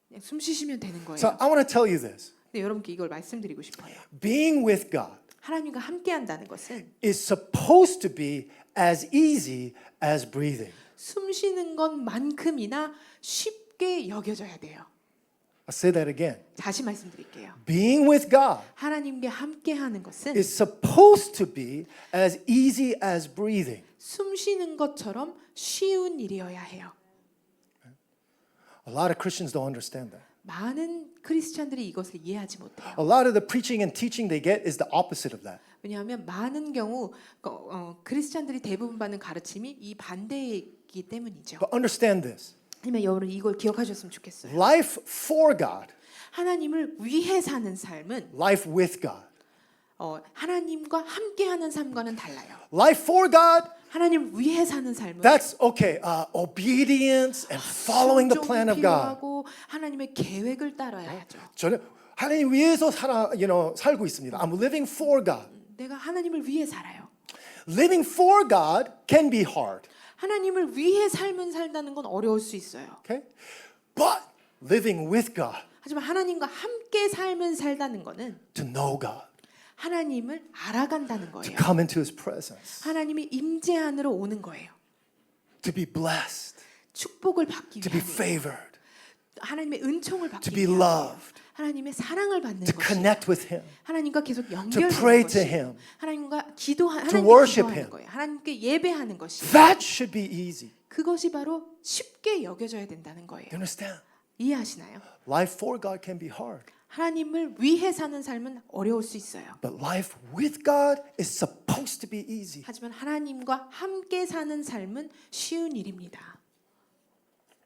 그냥 숨 쉬시면 되는 거예요. So I want to tell you this. 근데 여러분께 이걸 말씀드리고 싶어요. Being with God 하나님과 함께한다는 것은 is supposed to be as easy as breathing. 숨 쉬는 것만큼이나 쉽게 여겨져야 돼요. I'll say that again. 다시 말씀드릴게요. Being with God 하나님과 함께하는 것은 is supposed to be as easy as breathing. 숨 쉬는 것처럼 쉬운 일이어야 해요. A lot of Christians don't understand that. 많은 크리스찬들이 이것을 이해하지 못해요. A lot of the preaching and teaching they get is the opposite of that. 왜냐하면 많은 경우 크리스찬들이 대부분 받는 가르침이 이 반대이기 때문이죠. But understand this. 아니면 여러분 이걸 기억하셨으면 좋겠어요. Life for God, 하나님을 위해 사는 삶은 life with God. 하나님과 함께하는 삶과는 달라요. Life for God, 하나님 위해 사는 삶은 that's okay. Obedience and following the plan of God. 필요하고 하나님의 계획을 따라야죠. 저는 하나님 위해서 살고 있습니다. I'm living for God. 내가 하나님을 위해 살아요. living for God can be hard. 하나님을 위해 삶을 살다는 건 어려울 수 있어요. Okay? But living with God, 하지만 하나님과 함께 삶을 살다는 거는 to know God, 하나님을 알아간다는 to 거예요. come into His presence, 하나님이 임재 안으로 오는 거예요. to be blessed, 축복을 받기 to be 위해 favored, 하나님의 은총을 to 받기 be 위해 loved, 하나님의 사랑을 받는 to 것이 connect with Him, 하나님과 계속 to 연결되는 pray to 것이 Him. 하나님과 worship 기도하는 Him. 거예요. 하나님께 예배하는 것이 That should be easy. 그것이 바로 쉽게 여겨져야 된다는 거예요. You understand? 이해하시나요? Life for God can be hard, 하나님을 위해 사는 삶은 어려울 수 있어요. but life with God is supposed to be easy. 하지만 하나님과 함께 사는 삶은 쉬운 일입니다.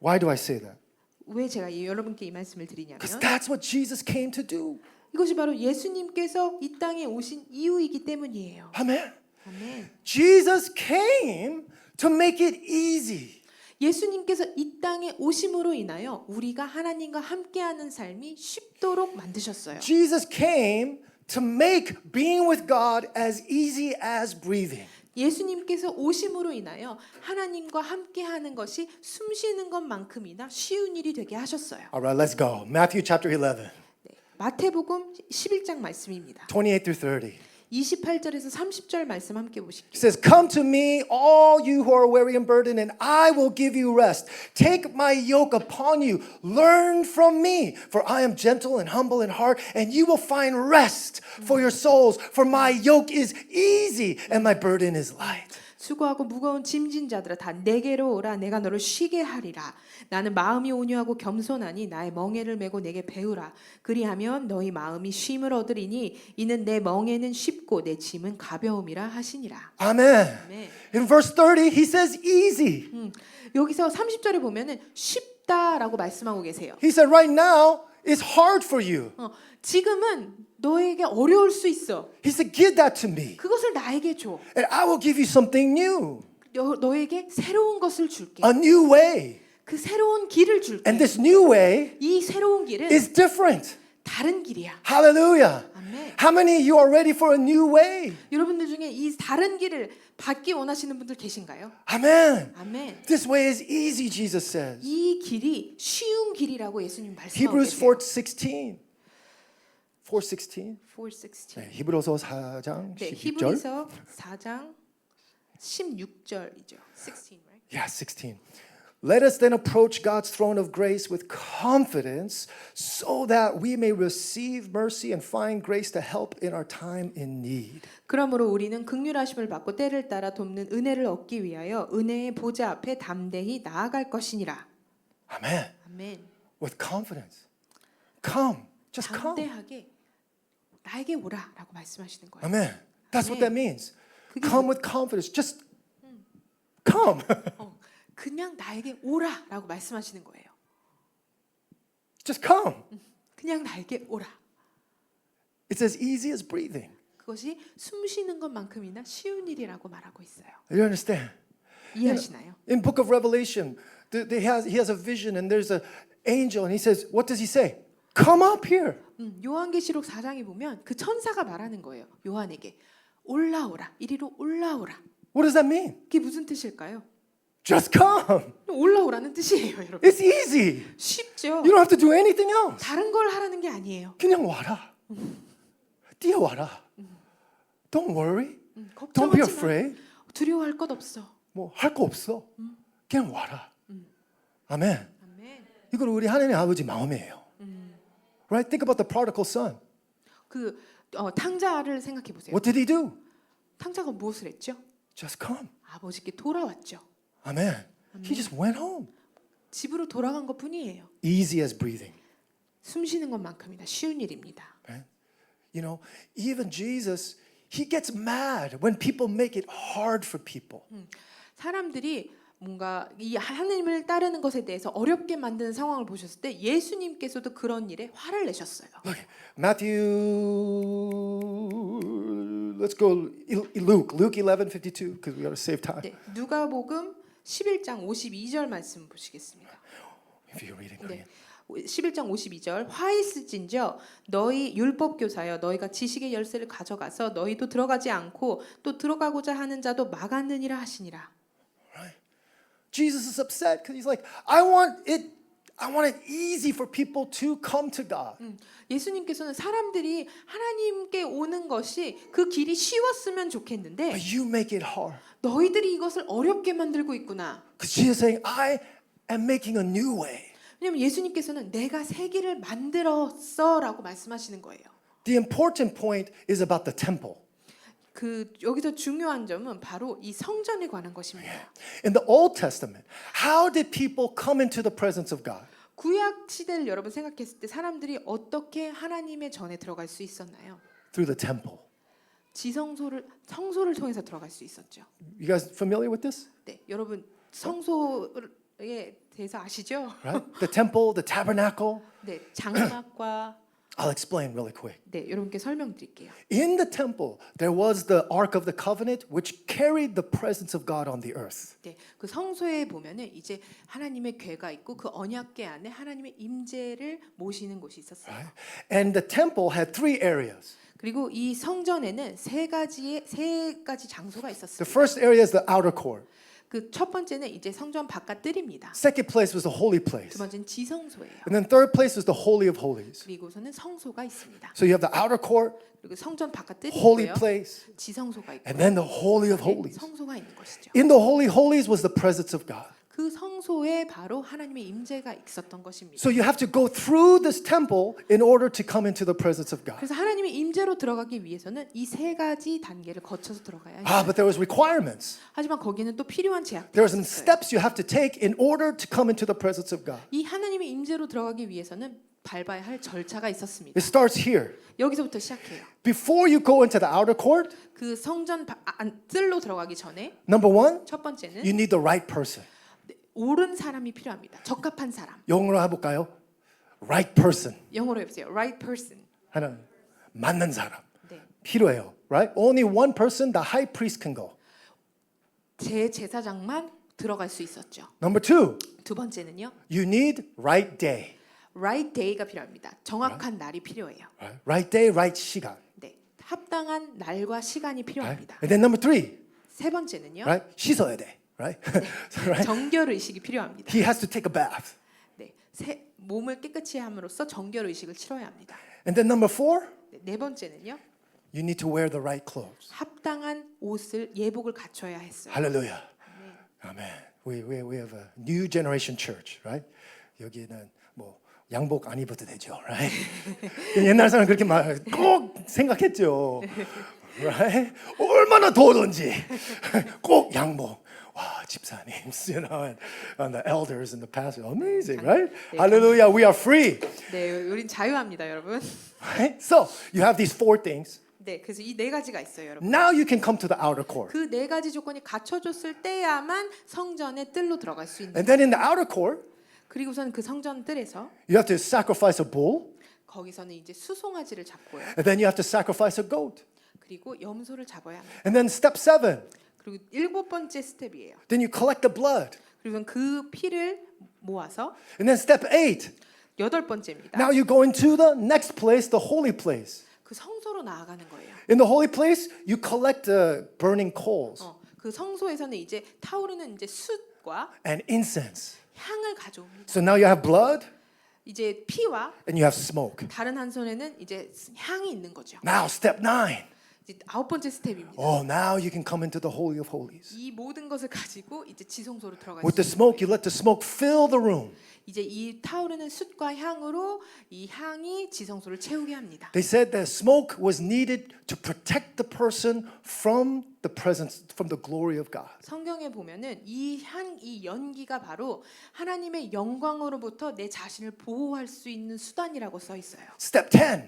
Why do I say that? 왜 제가 여러분께 이 말씀을 드리냐면 Because that's what Jesus came to do. 이것이 바로 예수님께서 이 땅에 오신 이유이기 때문이에요. Amen. 아멘. Jesus came to make it easy. 예수님께서 이 땅에 오심으로 인하여 우리가 하나님과 함께하는 삶이 쉽도록 만드셨어요. Jesus came to make being with God as easy as breathing. 예수님께서 오심으로 인하여 하나님과 함께하는 것이 숨쉬는 것만큼이나 쉬운 일이 되게 하셨어요. All right, let's go. Matthew chapter 11, 네, 마태복음 11장 말씀입니다. 28 through 30. 28절에서 30절 말씀 함께 It 보실게요. says, "Come to me, all you who are weary and burdened, and I will give you rest. Take my yoke upon you. Learn from me, for I am gentle and humble in heart, and you will find rest for your souls. For my yoke is easy and my burden is light." 수고하고 무거운 짐진 자들아 다 내게로 오라 내가 너를 쉬게 하리라. 나는 마음이 온유하고 겸손하니 나의 멍에를 메고 내게 배우라. 그리하면 너희 마음이 쉼을 얻으리니 이는 내 멍에는 쉽고 내 짐은 가벼움이라 하시니라. Amen. 아멘. In verse 30, he says easy. 여기서 30절에 보면은 쉽다라고 말씀하고 계세요. He said, right now, it's hard for you. 지금은 너에게 어려울 수 있어. He said, give that to me, 그것을 나에게 줘. and I will give you something new, 너에게 새로운 것을 줄게. a new way. 그 새로운 길을 줄게. And this new way 이 새로운 길은 is different. 다른 길이야. Hallelujah. 아멘. How many of you are ready for a new way? 여러분들 중에 이 다른 길을 받기 원하시는 분들 계신가요? Amen. 아멘. This way is easy, Jesus says. 이 길이 쉬운 길이라고 예수님 말씀하고 Hebrews 계세요. 4:16. 4:16. 4:16. 네, 히브리서 4장 네, 16절. 히브리서 4장 16절이죠. 16, right? Yeah, 16. Let us then approach God's throne of grace with confidence so that we may receive mercy and find grace to help in our time in need. 그러므로 우리는 긍휼하심을 받고 때를 따라 돕는 은혜를 얻기 위하여 은혜의 보좌 앞에 담대히 나아갈 것이니라. Amen. 아멘. With confidence. Come. Just come. 담대하게 나에게 오라라고 말씀하시는 거예요. Amen. That's what that means. 그게 Come with confidence. Just come. 그냥 나에게 오라라고 말씀하시는 거예요. Just come. 그냥 나에게 오라. It's as easy as breathing. 그것이 숨 쉬는 것만큼이나 쉬운 일이라고 말하고 있어요. You understand? 이해하시나요? In book of Revelation, he has a vision and there's an angel and he says, what does he say? Come up here. 요한계시록 4장에 보면 그 천사가 말하는 거예요. 요한에게 올라오라. 이리로 올라오라. What does that mean? 그게 무슨 뜻일까요? Just come. 올라오라는 뜻이에요, 여러분. It's easy. 쉽죠. You don't have to do anything else. 다른 걸 하라는 게 아니에요. 그냥 와라. 뛰어와라. Don't worry. Don't be 걱정하지 마. afraid. 두려워할 것 없어. 뭐 할 거 없어. 그냥 와라. 아멘. 아멘. 이건 우리 하나님 아버지 마음이에요. Right? Think about the prodigal son. 그 탕자를 생각해 보세요. What did he do? 탕자가 무엇을 했죠? Just come. 아버지께 돌아왔죠. Amen. He just went home. 집으로 돌아간 것뿐이에요. Easy as breathing. 숨 쉬는 것만큼이나 쉬운 일입니다. Right? You know, even Jesus, he gets mad when people make it hard for people. 사람들이 뭔가 이 하나님을 따르는 것에 대해서 어렵게 만드는 상황을 보셨을 때 예수님께서도 그런 일에 화를 내셨어요. Look, Matthew, let's go Luke 11:52 because we got to save time. 네, 누가복음 11장 52절 말씀 보시겠습니다. If you read in 네, Korean. 11장 52절 화이스진저 너희 율법 교사여 너희가 지식의 열쇠를 가져가서 너희도 들어가지 않고 또 들어가고자 하는 자도 막았느니라 하시니라. Jesus is upset because he's like, I want it easy for people to come to God. 예수님께서는 사람들이 하나님께 오는 것이 그 길이 쉬웠으면 좋겠는데 But you make it hard. 너희들이 이것을 어렵게 만들고 있구나. Because Jesus is saying, I am making a new way. 왜냐하면 예수님께서는 내가 새 길을 만들었어라고 말씀하시는 거예요. The important point is about the temple. 그 여기서 중요한 점은 바로 이 성전에 관한 것입니다. In the Old Testament, how did people come into the presence of God? 구약 시대를 여러분 생각했을 때 사람들이 어떻게 하나님의 전에 들어갈 수 있었나요? Through the temple. 성소를 통해서 들어갈 수 있었죠. You guys familiar with this? 네, 여러분 성소에 대해서 아시죠? Right? The temple, the tabernacle. 네, 장막과 I'll explain really quick. 네, 여러분께 설명드릴게요. In the temple, there was the Ark of the Covenant, which carried the presence of God on the earth. 네, 그 성소에 보면은 이제 하나님의 궤가 있고 그 언약궤 안에 하나님의 임재를 모시는 곳이 있었어요. Right? And the temple had three areas. 그리고 이 성전에는 세 가지 장소가 The 있었습니다. first area is the outer court. 그 첫 번째는 이제 성전 바깥 뜰입니다. Second place was the holy 두 place. 번째는 지성소예요. And then third place was the holy of holies. 그리고서는 성소가 있습니다. So you have the outer court, 그리고 성전 바깥 뜰이 holy 있고요. place, 지성소가 있고 and then the holy of holies. 성소가 있는 것이죠. In the holy holies was the presence of God. 그 성소에 바로 하나님의 임재가 있었던 것입니다. So you have to go through this temple in order to come into the presence of God. 그래서 하나님의 임재로 들어가기 위해서는 이 세 가지 단계를 거쳐서 들어가야 해요. But there was requirements. 하지만 거기는 또 필요한 제약들이 There were some 있었어요. steps you have to take in order to come into the presence of God. 이 하나님의 임재로 들어가기 위해서는 밟아야 할 절차가 있었습니다. It starts here. 여기서부터 시작해요. Before you go into the outer court, 그 성전 뜰로 들어가기 전에 number one, 첫 번째는 you need the right person. 옳은 사람이 필요합니다. 적합한 사람. 영어로 해볼까요? Right person. 영어로 해보세요. Right person. 하나 맞는 사람 네. 필요해요. Right? Only one person, the high priest, can go. 제사장만 들어갈 수 있었죠. Number two, 두 번째는요. you need right day. Right day가 필요합니다. 정확한 날이 필요해요. Right day, right 시간. 네. 합당한 날과 시간이 Right? 필요합니다. And then number three, 세 번째는요. right? 씻어야 돼. Right? Right? 정결 의식이 필요합니다. He has to take a bath. 네. 몸을 깨끗이 함으로써 정결 의식을 치러야 합니다. And then number four, 네. 네 번째는요. you need to wear the right clothes. 합당한 옷을 예복을 갖춰야 했어요. Hallelujah. Amen. We have a new generation church, right? 여기는 뭐 양복 안 입어도 되죠, right? 옛날 사람 그렇게 꼭 생각했죠, right? 얼마나 더운지 꼭 양복. 와, 집사님, you know, and the elders and the pastors, amazing, right? Hallelujah, we are free. 네, 우린 자유합니다, 여러분. Right? So you have these four things. 네, 그래서 이 네 가지가 있어요, 여러분. Now you can come to the outer court. 그 네 가지 조건이 갖춰졌을 때야만 성전의 뜰로 들어갈 수 있는. And then in the outer court, 그리고선 그 성전 뜰에서 you have to sacrifice a bull, 거기서는 이제 수송아지를 잡고요. and then you have to sacrifice a goat. 그리고 염소를 잡아야 합니다. And then step 7, 그리고 일곱 번째 스텝이에요. then you collect the blood. 그리고 그 피를 모아서 And then step 8, 여덟 번째입니다. now you go into the next place, the holy place. 그 성소로 나아가는 거예요. In the holy place, you collect the burning coals 그 성소에서는 이제 타오르는 이제 숯과 and incense. 향을 가져옵니다. So now you have blood 이제 피와 and you have smoke. 다른 한 손에는 이제 향이 있는 거죠. Now step 9. 이제 아홉 번째 스텝입니다. Oh, now you can come into the holy of holies. 이 모든 것을 가지고 이제 지성소로 들어갈 With 수 the 있는 smoke, 거예요. you let the smoke fill the room. 이제 이 타오르는 숯과 향으로 이 향이 지성소를 채우게 합니다. They said that smoke was needed to protect the person from the presence, from the glory of God. 성경에 보면은 이 연기가 바로 하나님의 영광으로부터 내 자신을 보호할 수 있는 수단이라고 써 있어요. Step 10.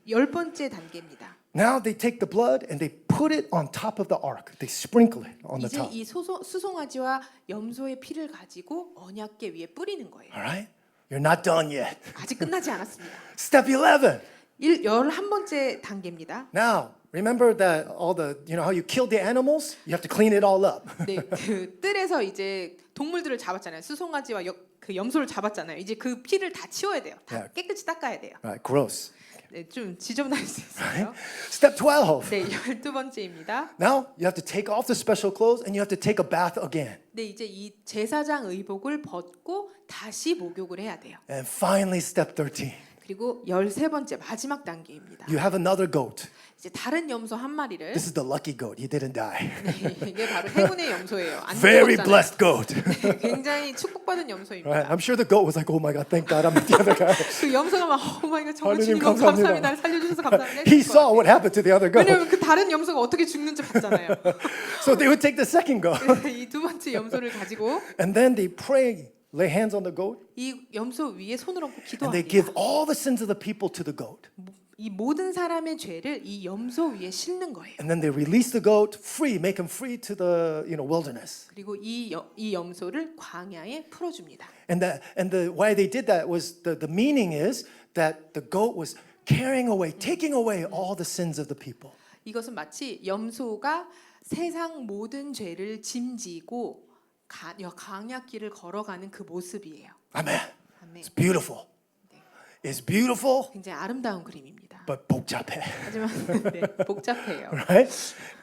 열 번째 단계입니다. Now they take the blood and they put it on top of the ark. They sprinkle it on the 이제 top. 이 수송아지와 염소의 피를 가지고 언약궤 위에 뿌리는 거예요. All right? You're not done yet. 아직 끝나지 않았습니다. Step 11. 11번째 단계입니다. Now, remember that all the, you know how you kill the animals? You have to clean it all up. 네, 그 뜰에서 이제 동물들을 잡았잖아요. 수송아지와 그 염소를 잡았잖아요. 이제 그 피를 다 치워야 돼요. 다 Yeah. 깨끗이 닦아야 돼요. Right, gross. 네, 좀 지저분할 수 있어요. Step 12. 네, 12번째입니다. Now you have to take off the special clothes and you have to take a bath again. 네, 이제 이 제사장 의복을 벗고 다시 목욕을 해야 돼요. And finally, step 13. 그리고 13번째 마지막 단계입니다. You have another goat. 이제 다른 염소 한 마리를 This is the lucky goat. He didn't die. 네, 이게 바로 행운의 염소예요. 안 Very 죽었잖아요. blessed goat. 네, 굉장히 축복받은 염소입니다. Right? I'm sure the goat was like, "Oh my God, thank God, I'm not the other guy." 그 염소가 막 오마이갓 정말 하느님 주님 너무 감사합니다. 감사합니다. 살려주셔서 감사합니다. He saw what happened to the other goat. 왜냐면 그 다른 염소가 어떻게 죽는지 봤잖아요. So they would take the second goat. 이 두 번째 염소를 가지고 And then they pray, lay hands on the goat, 이 염소 위에 손을 얹고 and they give 기도합니다. all the sins of the people to the goat. 이 모든 사람의 죄를 이 염소 위에 싣는 거예요. And then they release the goat free, make him free to the wilderness. 그리고 이 염소를 광야에 풀어줍니다. And the why they did that was the meaning is that the goat was carrying away, taking away all the sins of the people. 이것은 마치 염소가 세상 모든 죄를 짐지고 광야길을 걸어가는 그 모습이에요. Amen. 아멘. It's beautiful. It's beautiful, 굉장히 아름다운 그림입니다. but 복잡해. 하지만 네, 복잡해요. Right?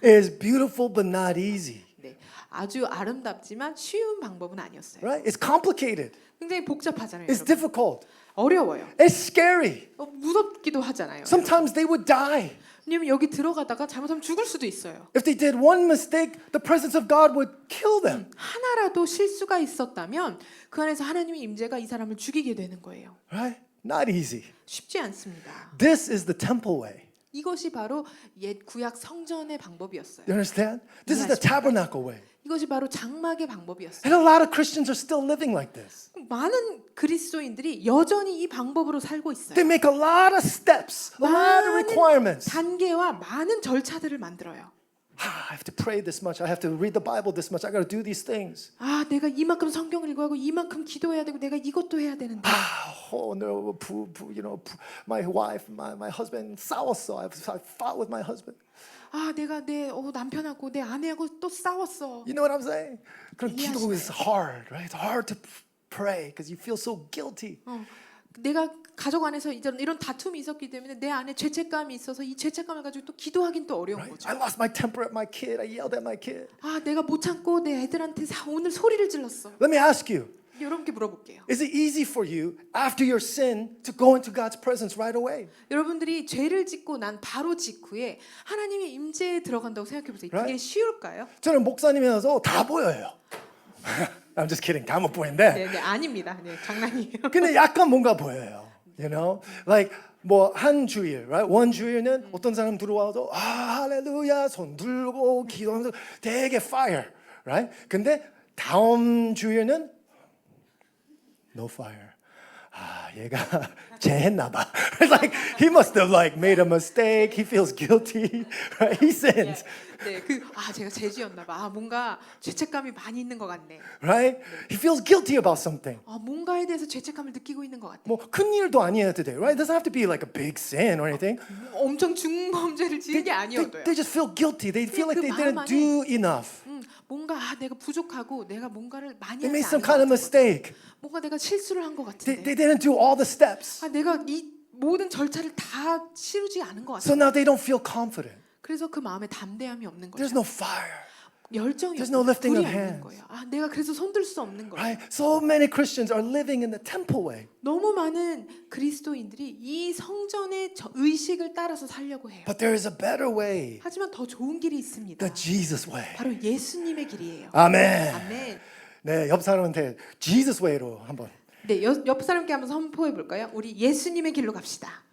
It's beautiful, but not easy. 네, 아주 아름답지만 쉬운 방법은 아니었어요. Right? It's complicated. 굉장히 복잡하잖아요. It's 여러분. difficult. 어려워요. It's scary. 무섭기도 하잖아요. Sometimes they would die. 왜냐면 여기 들어가다가 잘못하면 죽을 수도 있어요. If they did one mistake, the presence of God would kill them. 하나라도 실수가 있었다면 그 안에서 하나님의 임재가 이 사람을 죽이게 되는 거예요. Right? Not easy. 쉽지 않습니다. This is the temple way. 이것이 바로 옛 구약 성전의 방법이었어요. You understand? This is the tabernacle way. 이것이 바로 장막의 방법이었어요. And a lot of Christians are still living like this. 많은 그리스도인들이 여전히 이 방법으로 살고 있어요. They make a lot of steps, a lot of requirements. 단계와 많은 절차들을 만들어요. I have to pray this much. I have to read the Bible this much. I got to do these things. 아, 내가 이만큼 성경을 읽어야 하고 이만큼 기도해야 되고 내가 이것도 해야 되는데. No, my wife, my husband 싸웠어. I fought with my husband. 아, 내가 내 남편하고 내 아내하고 또 싸웠어. You know what I'm saying? 그럼 이해하시나요? 기도 is hard, right? It's hard to pray because you feel so guilty. 내가 가족 안에서 이런 다툼이 있었기 때문에 내 안에 죄책감이 있어서 이 죄책감을 가지고 또 기도하긴 또 어려운 Right? 거죠. I lost my temper at my kid. I yelled at my kid. 아, 내가 못 참고 내 애들한테 오늘 소리를 질렀어. Let me ask you. 여러분께 물어볼게요. Is it easy for you after your sin to go into God's presence right away? 여러분들이 죄를 짓고 난 바로 직후에 하나님의 임재에 들어간다고 생각해 보세요. 그게 Right? 쉬울까요? 저는 목사님이라서 다 보여요. I'm just kidding. 다 못 보이는데. 네, 아닙니다. 네, 장난이에요. 근데 약간 뭔가 보여요. You know, like 뭐 한 주일, right? 원 주일은 어떤 사람 들어와도 할렐루야 손 들고 기도하면서 되게 fire, right? 근데 다음 주일은 no fire. 얘가 죄했나 봐. It's like he must have like made a mistake. He feels guilty, right? He sins, 네, 제가 죄지었나 봐. 뭔가 죄책감이 많이 있는 것 같네. right? He feels guilty about something. 뭔가에 대해서 죄책감을 느끼고 있는 것 같아. 뭐 큰 일도 아니어도 돼, right? It doesn't have to be like a big sin or anything. 엄청 중범죄를 지은 게 아니어도요. They just feel guilty. They feel like 그 they 마음 didn't 안에 do enough. 뭔가 내가 부족하고 내가 뭔가를 많이 They 하지 made some 않은 kind of 것 같아. mistake. 뭔가 내가 실수를 한 것 They 같은데. didn't do all the steps. 내가 이 모든 절차를 다 치르지 않은 것 같아. So now they don't feel confident. 그래서 그 마음에 담대함이 없는 거죠. There's no fire, 열정이 There's no lifting 불이 of 없는 hands. 거예요. 내가 그래서 손들 수 없는 거예요. right? So many Christians are living in the temple way. 너무 많은 그리스도인들이 이 성전의 의식을 따라서 살려고 해요. But there is a better way, 하지만 더 좋은 길이 있습니다. the Jesus way. 바로 예수님의 길이에요. 아멘. 아멘. 네, 옆 사람한테 Jesus way로 한번. 네, 옆 사람께 한번 선포해 볼까요? 우리 예수님의 길로 갑시다.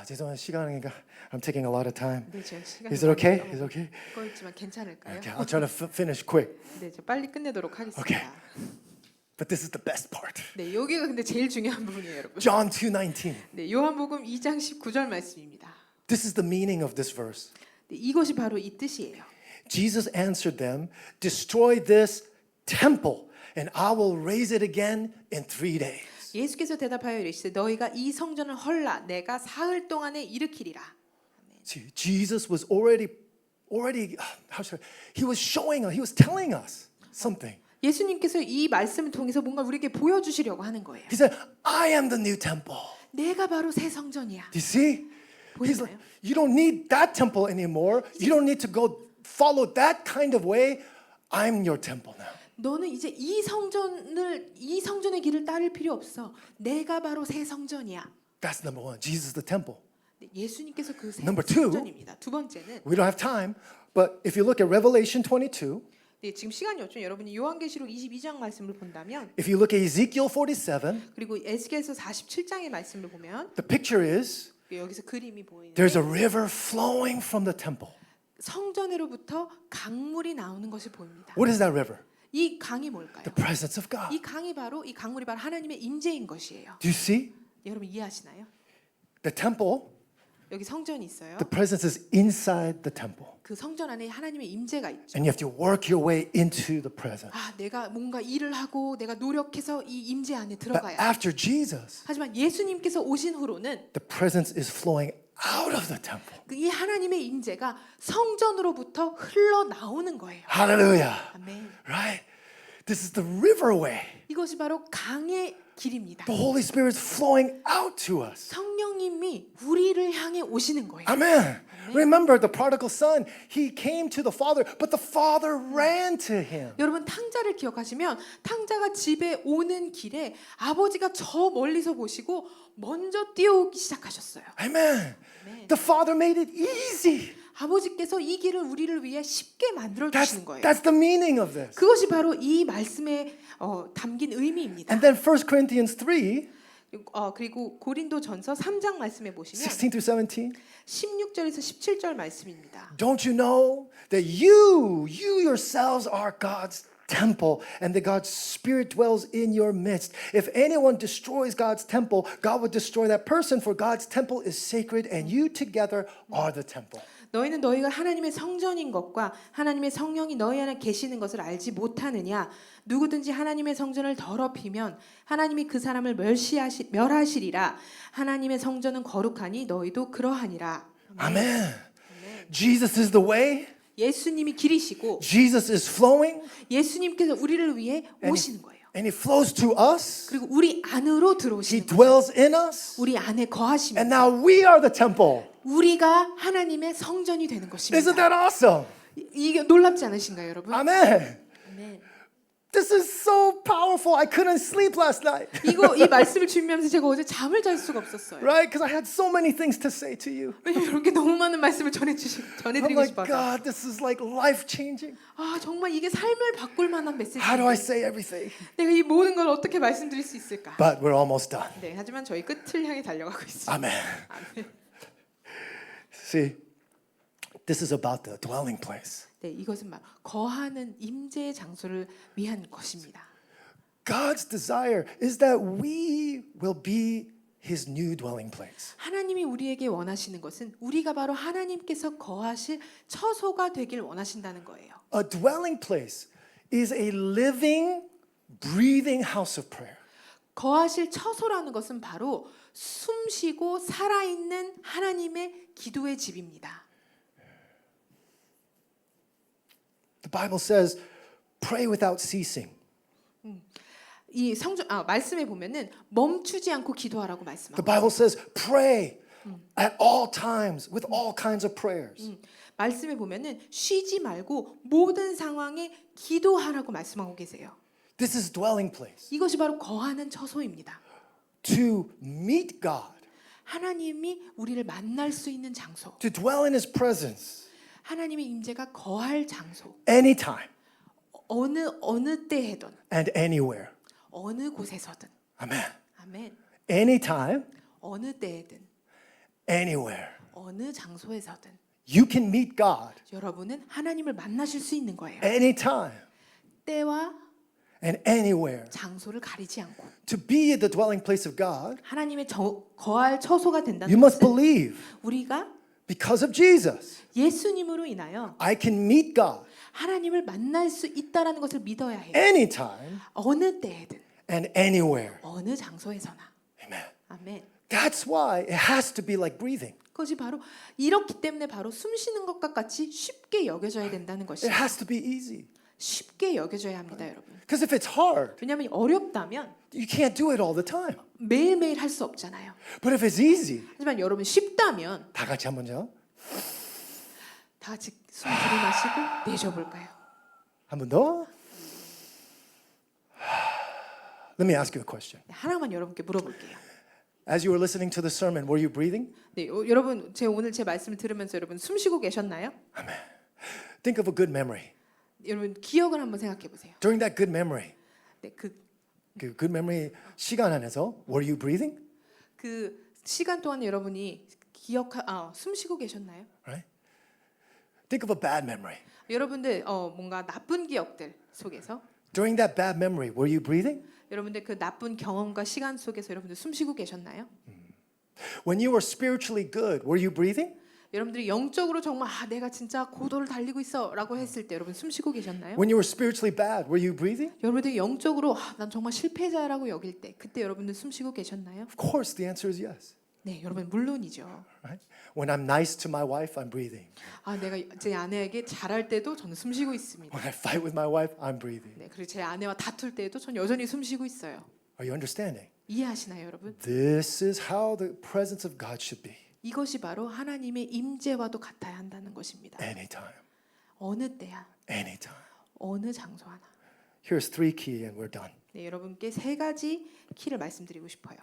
죄송한 시간이니까 I'm taking a lot of time. 네, 제가 시간이 Is it okay? Is it okay? 거 있지만 괜찮을까요? Okay, I'll try to finish quick. 네, 저 빨리 끝내도록 하겠습니다. Okay. But this is the best part. 네, 여기가 근데 제일 중요한 부분이에요, 여러분. John 2:19. 네, 요한복음 2장 19절 말씀입니다. This is the meaning of this verse. 네, 이것이 바로 이 뜻이에요. Jesus answered them, "Destroy this temple, and I will raise it again in 3 days." 예수께서 대답하여 이르시되 너희가 이 성전을 헐라 내가 사흘 동안에 일으키리라. See, Jesus was already how should he was showing us, he was telling us. something. 예수님께서 이 말씀을 통해서 뭔가 우리에게 보여주시려고 하는 거예요. He said, I am the new temple. 내가 바로 새 성전이야. Do you see? He's like, 보이나요? you don't need that temple anymore. You don't need to go follow that kind of way. I'm your temple now. 너는 이제 이 성전의 길을 따를 필요 없어. 내가 바로 새 성전이야. That's number one. Jesus is the temple. 예수님께서 그 새 Number two. 성전입니다. 두 번째는 We don't have time, but if you look at Revelation 22, 네, 지금 시간이 없죠. 여러분이 요한계시록 22장 말씀을 본다면 if you look at Ezekiel 47, 그리고 에스겔서 47장의 말씀을 보면 the picture is 여기서 그림이 보이는데 there's a river flowing from the temple. 성전으로부터 강물이 나오는 것이 보입니다. What is that river? 이 강이 뭘까요? The presence of God. 이 강물이 바로 하나님의 임재인 것이에요. Do you see? 여러분 이해하시나요? The temple, 여기 성전이 있어요. the presence is inside the temple. 그 성전 안에 하나님의 임재가 있죠. And you have to work your way into the presence. 아, 내가 뭔가 일을 하고 내가 노력해서 이 임재 안에 But 들어가야. after Jesus, 하지만 예수님께서 오신 후로는 the presence is flowing out of the temple. 이 하나님의 임재가 성전으로부터 흘러 나오는 거예요. Hallelujah. 아멘. Right? This is the riverway. 이것이 바로 강의 길입니다. The Holy Spirit is flowing out to us. 성령님이 우리를 향해 오시는 거예요. Amen. Remember the prodigal son, he came to the father, but the father ran to him. 여러분 탕자를 기억하시면 탕자가 집에 오는 길에 아버지가 저 멀리서 보시고 먼저 뛰어오기 시작하셨어요. Amen. The father made it easy. 아버지께서 이 길을 우리를 위해 쉽게 만들어 주시는 거예요. That's the meaning of this. 그것이 바로 이 말씀에 담긴 의미입니다. And then 1 Corinthians 3, 그리고 고린도전서 3장 말씀에 보시면 16 through 17. 16절에서 17절 말씀입니다. Don't you know that you yourselves are God's temple and that God's Spirit dwells in your midst? If anyone destroys God's temple, God will destroy that person, for God's temple is sacred and you together are the temple. 너희는 너희가 하나님의 성전인 것과 하나님의 성령이 너희 안에 계시는 것을 알지 못하느냐? 누구든지 하나님의 성전을 더럽히면 하나님이 그 사람을 멸하시리라. 하나님의 성전은 거룩하니 너희도 그러하니라. Amen. Jesus is the way. 예수님이 길이시고 Jesus is flowing 예수님께서 우리를 위해 오시는 거예요. and he flows to us. 그리고 우리 안으로 He 들어오시는 거예요. dwells in us. 우리 안에 거하십니다. And now we are the temple. 우리가 하나님의 성전이 되는 것입니다. Isn't that awesome? 이게 놀랍지 않으신가요, 여러분? Amen. 아멘. This is so powerful. I couldn't sleep last night. 이 말씀을 준비하면서 제가 어제 잠을 잘 수가 없었어요. Right? Because I had so many things to say to you. 왜냐면 이렇게 너무 많은 말씀을 I'm 전해드리고 like, 싶어서. God, this is like life changing. 아 정말 이게 삶을 바꿀 만한 메시지. How do I say everything? 내가 이 모든 걸 어떻게 말씀드릴 수 있을까? But we're almost done. 네, 하지만 저희 끝을 향해 달려가고 있습니다. Amen. 아멘. See, this is about the dwelling place. 네, 이것은 막 거하는 임재의 장소를 위한 것입니다. God's desire is that we will be his new dwelling place. 하나님이 우리에게 원하시는 것은 우리가 바로 하나님께서 거하실 처소가 되길 원하신다는 거예요. A dwelling place is a living, breathing house of prayer. 거하실 처소라는 것은 바로 숨쉬고 살아있는 하나님의 기도의 집입니다. The Bible says, pray without ceasing. 이 말씀에 보면은 멈추지 않고 기도하라고 The 말씀합니다. Bible says, pray at all times with all kinds of prayers. 말씀에 보면은 쉬지 말고 모든 상황에 기도하라고 말씀하고 계세요. This is dwelling place. 이것이 바로 거하는 처소입니다. To meet God, 하나님이 우리를 만날 수 있는 장소. to dwell in his presence 하나님의 임재가 거할 장소. anytime 어느 때에든 and anywhere. 어느 곳에서든. Amen. 아멘. Anytime, 어느 때에든 anywhere. 어느 장소에서든 You can meet God 여러분은 하나님을 만나실 수 있는 거예요. anytime 때와 and anywhere. 장소를 가리지 않고 To be the dwelling place of God, 하나님의 거할 처소가 you 된다는 must 것은 believe 우리가 because of Jesus. 예수님으로 인하여 I can meet God 하나님을 만날 수 있다라는 것을 믿어야 해요. anytime 어느 때에든 and anywhere. 어느 장소에서나. Amen. 아멘. That's why it has to be like breathing. 그것이 바로 이렇기 때문에 바로 숨 쉬는 것과 같이 쉽게 여겨져야 된다는 It 것이에요. has to be easy. 쉽게 여겨져야 합니다, 여러분. Because if it's hard, 왜냐하면 어렵다면 you can't do it all the time. 매일매일 할 수 없잖아요. But if it's easy, 하지만 여러분 쉽다면 다 같이 한번요. 다 같이 숨 들이마시고 내쉬어볼까요? 한 번 더. Let me ask you a question. 하나만 여러분께 물어볼게요. As you were listening to the sermon, were you breathing? 네, 여러분 오늘 제 말씀을 들으면서 여러분 숨 쉬고 계셨나요? Amen. Think of a good memory. 여러분 기억을 한번 생각해 보세요. During that good memory, 네, 그 good memory 시간 안에서 were you breathing? 그 시간 동안 여러분이 숨 쉬고 계셨나요? Right? Think of a bad memory. 여러분들 뭔가 나쁜 기억들 속에서 During that bad memory, were you breathing? 여러분들 그 나쁜 경험과 시간 속에서 여러분들 숨 쉬고 계셨나요? When you were spiritually good, were you breathing? 여러분들이 영적으로 정말 내가 진짜 고도를 달리고 있어라고 했을 때 여러분 숨 쉬고 계셨나요? When you were spiritually bad, were you breathing? 여러분들이 영적으로 난 정말 실패자라고 여길 때 그때 여러분들 숨 쉬고 계셨나요? Of course, the answer is yes. 네, 여러분 물론이죠. Right? When I'm nice to my wife, I'm breathing. 내가 제 아내에게 잘할 때도 저는 숨 쉬고 있습니다. When I fight with my wife, I'm breathing. 네, 그리고 제 아내와 다툴 때도 전 여전히 숨 쉬고 있어요. Are you understanding? 이해하시나요, 여러분? This is how the presence of God should be. 이것이 바로 하나님의 임재와도 같아야 한다는 것입니다. Anytime. 어느 때야, Anytime. 어느 장소 하나. Here's 3 key and we're done. 네, 여러분께 3가지 키를 말씀드리고 싶어요.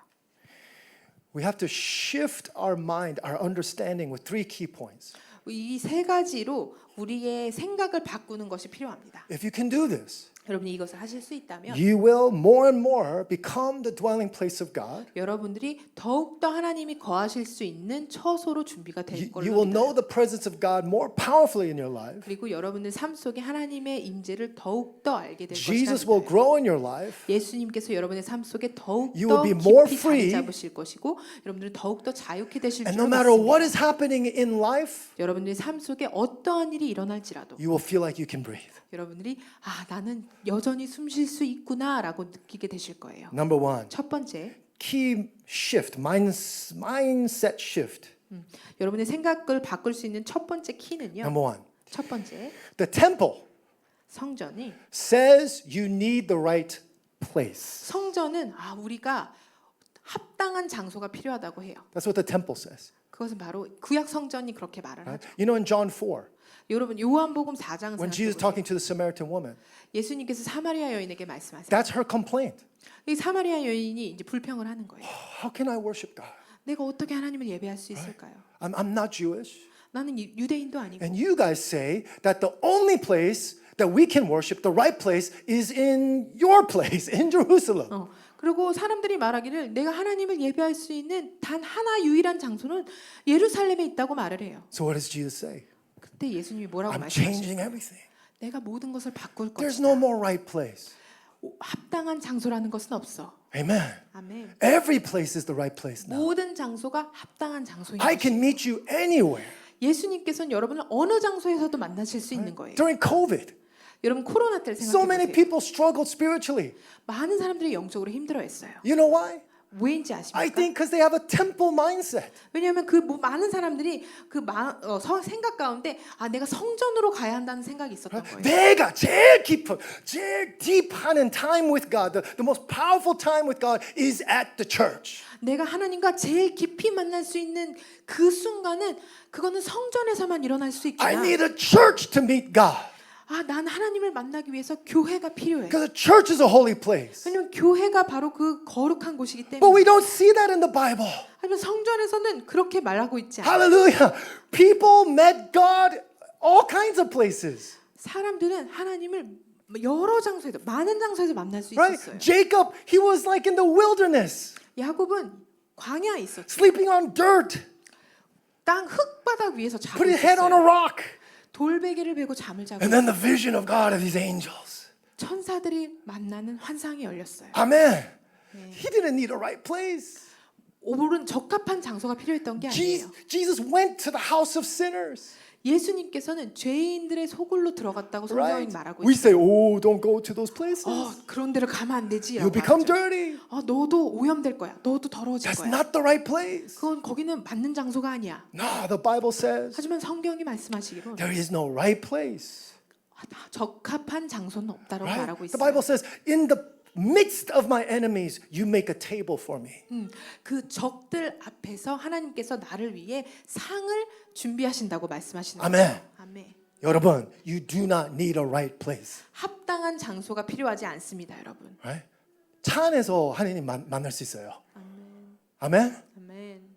We have to shift our mind, our understanding with 3 key points. 이 3가지로 우리의 생각을 바꾸는 것이 필요합니다. If you can do this, 여러분이 이것을 하실 수 있다면 you will more and more become the dwelling place of God. 여러분들이 더욱더 하나님이 거하실 수 있는 처소로 준비가 될 You will 걸로 know 믿어요. the presence of God more powerfully in your life. 그리고 여러분들 삶 속에 하나님의 임재를 더욱더 알게 될 Jesus will 것이다. grow in your life. 예수님께서 여러분의 삶 속에 You will 더욱더 be more 깊이 free. 자리 잡으실 것이고 여러분들은 더욱더 자유케 되실 And 줄 no matter what 믿습니다. is happening in life, 여러분들의 삶 속에 어떠한 일이 일어날지라도 you will feel like you can breathe. 여러분들이 나는 여전히 숨 쉴 수 있구나라고 느끼게 되실 거예요. Number 1, 첫 번째, key shift, mindset shift. 여러분의 생각을 바꿀 수 있는 첫 번째 키는요. Number 1, 첫 번째, the temple 성전이 says you need the right place. 성전은 우리가 합당한 장소가 필요하다고 해요. That's what the temple says. 그것은 바로 구약 성전이 그렇게 말을 Right? 하죠. You know, in John 4, 여러분 요한복음 4장 when Jesus 생각해 보세요. talking to the Samaritan woman, 예수님께서 사마리아 여인에게 말씀하세요. that's her complaint. 이 사마리아 여인이 이제 불평을 하는 거예요. How can I worship God? 내가 어떻게 하나님을 예배할 수 있을까요? I'm not Jewish. 나는 유대인도 아니고 And you guys say that the only place that we can worship, the right place, is in your place, in Jerusalem. 그리고 사람들이 말하기를 내가 하나님을 예배할 수 있는 단 하나 유일한 장소는 예루살렘에 있다고 말을 해요. So what does Jesus say? 그때 예수님이 뭐라고 I'm 말씀하셨어요? changing everything. 내가 모든 것을 바꿀 There's 것이다. no more right place. 합당한 장소라는 것은 없어. Amen. 아멘. Every place is the right place now. 모든 장소가 합당한 장소인 I 것이에요. can meet you anywhere. 예수님께서는 여러분을 어느 장소에서도 만나실 수 있는 거예요. During COVID, 여러분 코로나 때를 so many 생각해 보세요. people struggled spiritually. 많은 사람들이 영적으로 힘들어했어요. You know why? 왜인지 I 아십니까? think because they have a temple mindset. 왜냐하면 많은 사람들이 생각 가운데 내가 성전으로 가야 한다는 생각이 있었던 거예요. 내가 제일 deep하는 time with God, the most powerful time with God is at the church. 내가 하나님과 제일 깊이 만날 수 있는 그 순간은 그거는 성전에서만 일어날 수 있구나. I need a church to meet God. 난 하나님을 만나기 위해서 교회가 필요해. Because the church is a holy place. 왜냐면 교회가 바로 그 거룩한 곳이기 But 때문에. we don't see that in the Bible. 하지만 성전에서는 그렇게 말하고 있지 않아요. Hallelujah. People met God all kinds of places. 사람들은 하나님을 여러 장소에서 많은 장소에서 만날 수 Right? 있었어요. Jacob, he was like in the wilderness, 야곱은 광야에 있었죠. sleeping on dirt, 땅 흙바닥 위에서 자고 put his head on a 있었어요. rock. 돌베개를 베고 잠을 자고 And then the vision of God of these angels. 천사들이 만나는 환상이 열렸어요. Amen. He didn't need a right place. 옳은 적합한 장소가 필요했던 게 아니에요. Jesus went to the house of sinners. 예수님께서는 죄인들의 소굴로 들어갔다고 성경이 Right? 말하고 We 있어요. say, oh, don't go to those places. 그런 데를 가면 안 되지. You'll become dirty. 너도 오염될 거야. 너도 더러워질 That's 거야. not the right place. 그건 거기는 맞는 장소가 아니야. No, the Bible says 하지만 성경이 말씀하시기로 there is no right place. 적합한 장소는 없다라고 Right? 말하고 The Bible 있어요. says, in the midst of my enemies, you make a table for me. 그 적들 앞에서 하나님께서 나를 위해 상을 준비하신다고 말씀하시는 아멘. 거예요. 아멘. 여러분, you do not need a right place. 합당한 장소가 필요하지 않습니다, 여러분. Right? 차 안에서 하나님 만날 수 있어요. 아멘. 아멘.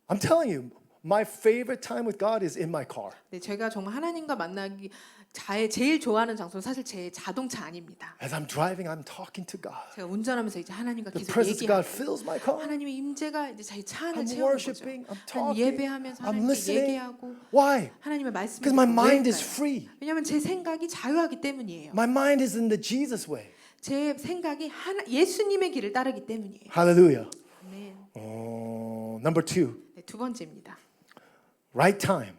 I'm telling you, my favorite time with God is in my car. 네, 제가 정말 하나님과 만나기 제일 좋아하는 장소는 사실 제 자동차 안입니다. As I'm driving, I'm talking to God. 제가 운전하면서 이제 하나님과 The 계속 presence of God 얘기하고 fills my car. 하나님의 임재가 이제 제 차 안을 I'm 채우는 거죠. worshiping, I'm 하나님 talking, 예배하면서 I'm 하나님께 listening. 얘기하고 Why? 하나님의 말씀을 Because my 듣고 mind is 왜일까요? free. 왜냐하면 제 생각이 자유하기 때문이에요. My mind is in the Jesus way. 제 생각이 예수님의 길을 따르기 때문이에요. Hallelujah. 아멘. Number 2, 네, 두 번째입니다. right time.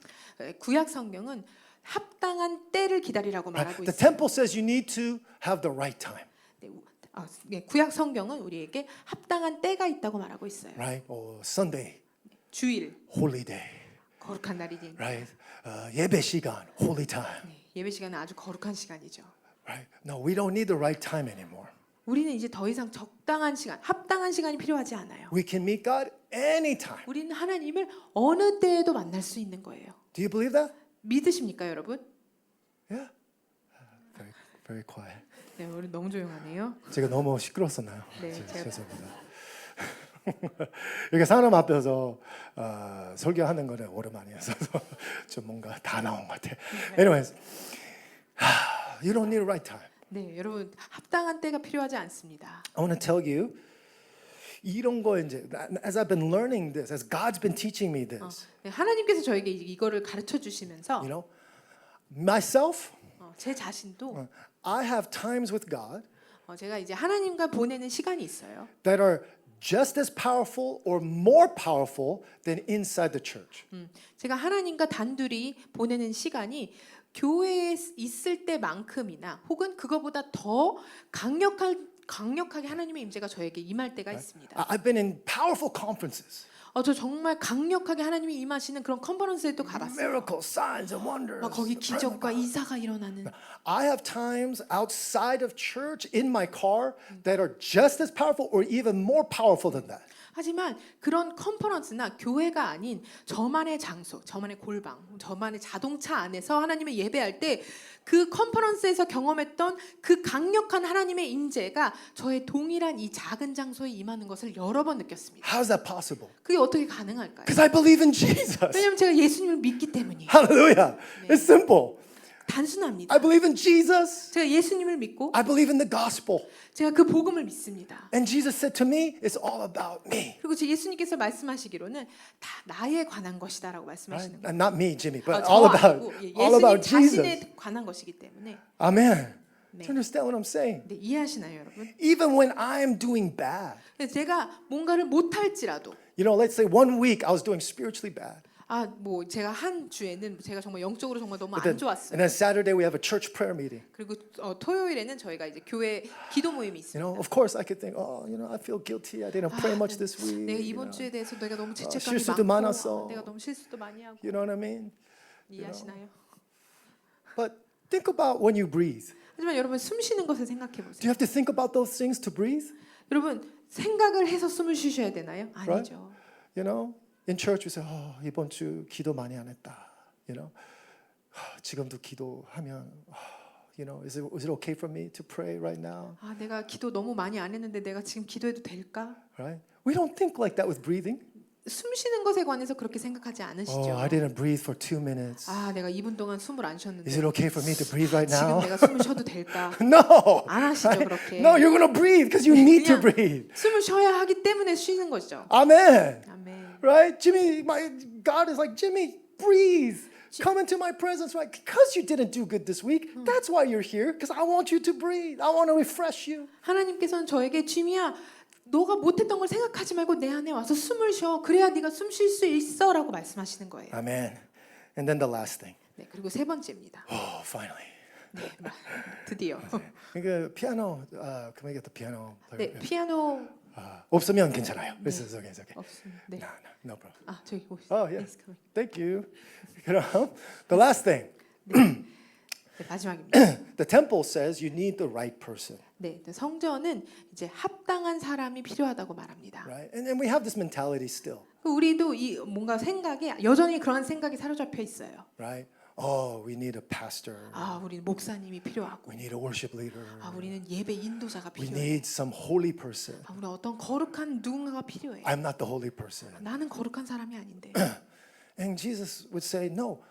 구약 성경은 합당한 때를 기다리라고 말하고 The 있어요. temple says you need to have the right time. 네, 구약 성경은 우리에게 합당한 때가 있다고 말하고 있어요. Right? Sunday, 주일, holy day. 거룩한 날이니 Right? 예배 시간, holy time. 네, 예배 시간은 아주 거룩한 시간이죠. Right? No, we don't need the right time anymore. 우리는 이제 더 이상 적당한 시간, 합당한 시간이 필요하지 않아요. We can meet God anytime. 우리는 하나님을 어느 때에도 만날 수 있는 거예요. Do you believe that? 믿으십니까, 여러분? Yeah. Very, very quiet. 네, 우리 너무 조용하네요. 제가 너무 시끄러웠었나요? 네, 제가 죄송합니다. 이렇게 사람 앞에서 설교하는 거는 오랜만이어서 좀 뭔가 다 나온 것 같아. Anyways, you don't need a right time. 네, 여러분 합당한 때가 필요하지 않습니다. I want to tell you, 이런 거 이제 as I've been learning this, as God's been teaching me this, 네, 하나님께서 저에게 이거를 가르쳐 주시면서 you know, myself, 제 자신도 I have times with God 제가 이제 하나님과 보내는 시간이 있어요. that are just as powerful or more powerful than inside the church. 제가 하나님과 단둘이 보내는 시간이 교회에 있을 때만큼이나 혹은 그거보다 더 강력하게 하나님의 임재가 저에게 임할 때가 있습니다. I've been in powerful conferences, 저 정말 강력하게 하나님이 임하시는 그런 컨퍼런스에도 가봤어요. miracles, signs, and wonders. 막 거기 the presence of 기적과 God. 이사가 일어나는. I have times outside of church in my car that are just as powerful or even more powerful than that. 하지만 그런 컨퍼런스나 교회가 아닌 저만의 장소, 저만의 골방, 저만의 자동차 안에서 하나님의 예배할 때 그 컨퍼런스에서 경험했던 그 강력한 하나님의 임재가 저의 동일한 이 작은 장소에 임하는 것을 여러 번 느꼈습니다. How's that possible? 그게 어떻게 가능할까요? Because I believe in Jesus. 왜냐하면 제가 예수님을 믿기 때문이에요. Hallelujah. It's simple. 단순합니다. I believe in Jesus. 제가 예수님을 믿고 I believe in the gospel. 제가 그 복음을 믿습니다. And Jesus said to me, it's all about me. 그리고 제 예수님께서 말씀하시기로는 다 나에 관한 것이다라고 말씀하시는 Right? 거예요. Not me, Jimmy, but 저 all 아니고 about 예수님 Jesus. 자신에 관한 것이기 때문에. Amen. 네. Do you understand what I'm saying? 네, 이해하시나요, 여러분? Even when I'm doing bad. 근데 제가 뭔가를 못할지라도 You know, let's say one week I was doing spiritually bad. 뭐 제가 한 주에는 제가 정말 영적으로 정말 너무 But 안 좋았어요. and then Saturday we have a church prayer meeting. 그리고 토요일에는 저희가 이제 교회 기도 모임이 You 있습니다. know, of course I could think, I feel guilty. I didn't pray much this week. 내가 you 이번 know. 주에 대해서 내가 너무 죄책감이 실수도 많고 많았어. 내가 너무 실수도 많이 하고 You know what I mean? 이해하시나요? But think about when you breathe. 하지만 여러분 숨 쉬는 것을 생각해 Do you 보세요. have to think about those things to breathe? 여러분 생각을 해서 숨을 쉬셔야 되나요? Right? 아니죠. You know, in church we say, 이번 주 기도 많이 안 했다. You know, 지금도 기도하면, you know, is it okay for me to pray right now? 내가 기도 너무 많이 안 했는데 내가 지금 기도해도 될까? Right? We don't think like that with breathing. 숨 쉬는 것에 관해서 그렇게 생각하지 않으시죠? I didn't breathe for 2 minutes. 내가 2분 동안 숨을 안 쉬었는데 Is it okay for me to breathe right 지금 now? 내가 숨을 쉬어도 될까? No. 안 하시죠, 그렇게. No, you're gonna breathe because you need to 그냥 breathe. 숨을 쉬어야 하기 때문에 쉬는 거죠. Amen. 아멘. Right? Jimmy, my God is like, Jimmy, breathe. Come into my presence, right? Because you didn't do good this week. That's why you're here. Because I want you to breathe. I want to refresh you. 하나님께서는 저에게 지미야, 너가 못했던 걸 생각하지 말고 내 안에 와서 숨을 쉬어. 그래야 네가 숨 쉴 수 있어라고 말씀하시는 거예요. Amen. And then the last thing. 네, 그리고 세 번째입니다. Finally. 네, 드디어. 그러니까 피아노, can we get the piano player? 네, 피아노 없으면 괜찮아요. It's okay, it's okay. 없습니다. 네. No problem. 저기 오시. Oh, yeah. Yes, come on. Thank you. 그럼 the last thing. 네, 마지막입니다. The temple says you need the right person, 네, 성전은 이제 합당한 사람이 필요하다고 말합니다. right? And we have this mentality still, 우리도 이 뭔가 생각에 여전히 그런 생각이 사로잡혀 있어요. right? Oh, we need a pastor. 아, 우리는 목사님이 필요하고, We need a worship leader. 아, 우리는 예배 인도자가 We 필요해. need some holy person. 아, 우리 어떤 거룩한 누군가가 필요해. I'm not the holy person. 나는 거룩한 사람이 아닌데. And Jesus would say, no,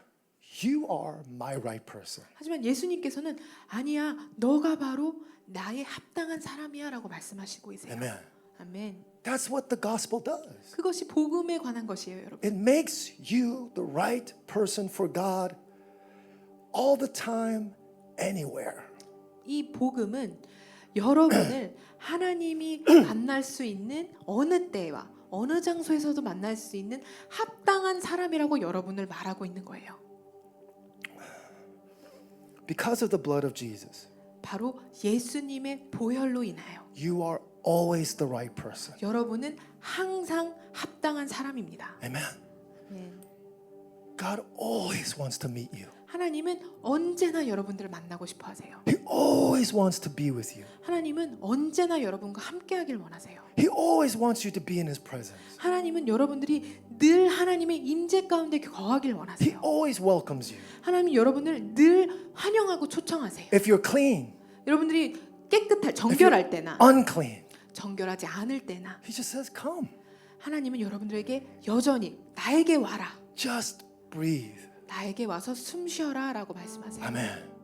you are my right person. 하지만 예수님께서는 아니야, 너가 바로 나의 합당한 사람이야라고 말씀하시고 계세요. Amen. 아멘. That's what the gospel does. 그것이 복음에 관한 것이에요, 여러분. It makes you the right person for God all the time, anywhere. 이 복음은 여러분을 하나님이 만날 수 있는 어느 때와 어느 장소에서도 만날 수 있는 합당한 사람이라고 여러분을 말하고 있는 거예요. Because of the blood of Jesus, 바로 예수님의 보혈로 인하여 you are always the right person. 여러분은 항상 합당한 사람입니다. Amen. 네. God always wants to meet you. 하나님은 언제나 여러분들을 만나고 싶어 하세요. He always wants to be with you. 하나님은 언제나 여러분과 함께하길 원하세요. He always wants you to be in His presence. 하나님은 여러분들이 늘 하나님의 임재 가운데 거하길 He 원하세요. always welcomes you. 하나님은 여러분을 늘 환영하고 초청하세요. If you're clean, 여러분들이 정결할 때나 unclean, 정결하지 않을 때나 He just says, come. 하나님은 여러분들에게 여전히 나에게 와라. Just breathe. 나에게 와서 숨 쉬어라 라고 말씀하세요. Amen.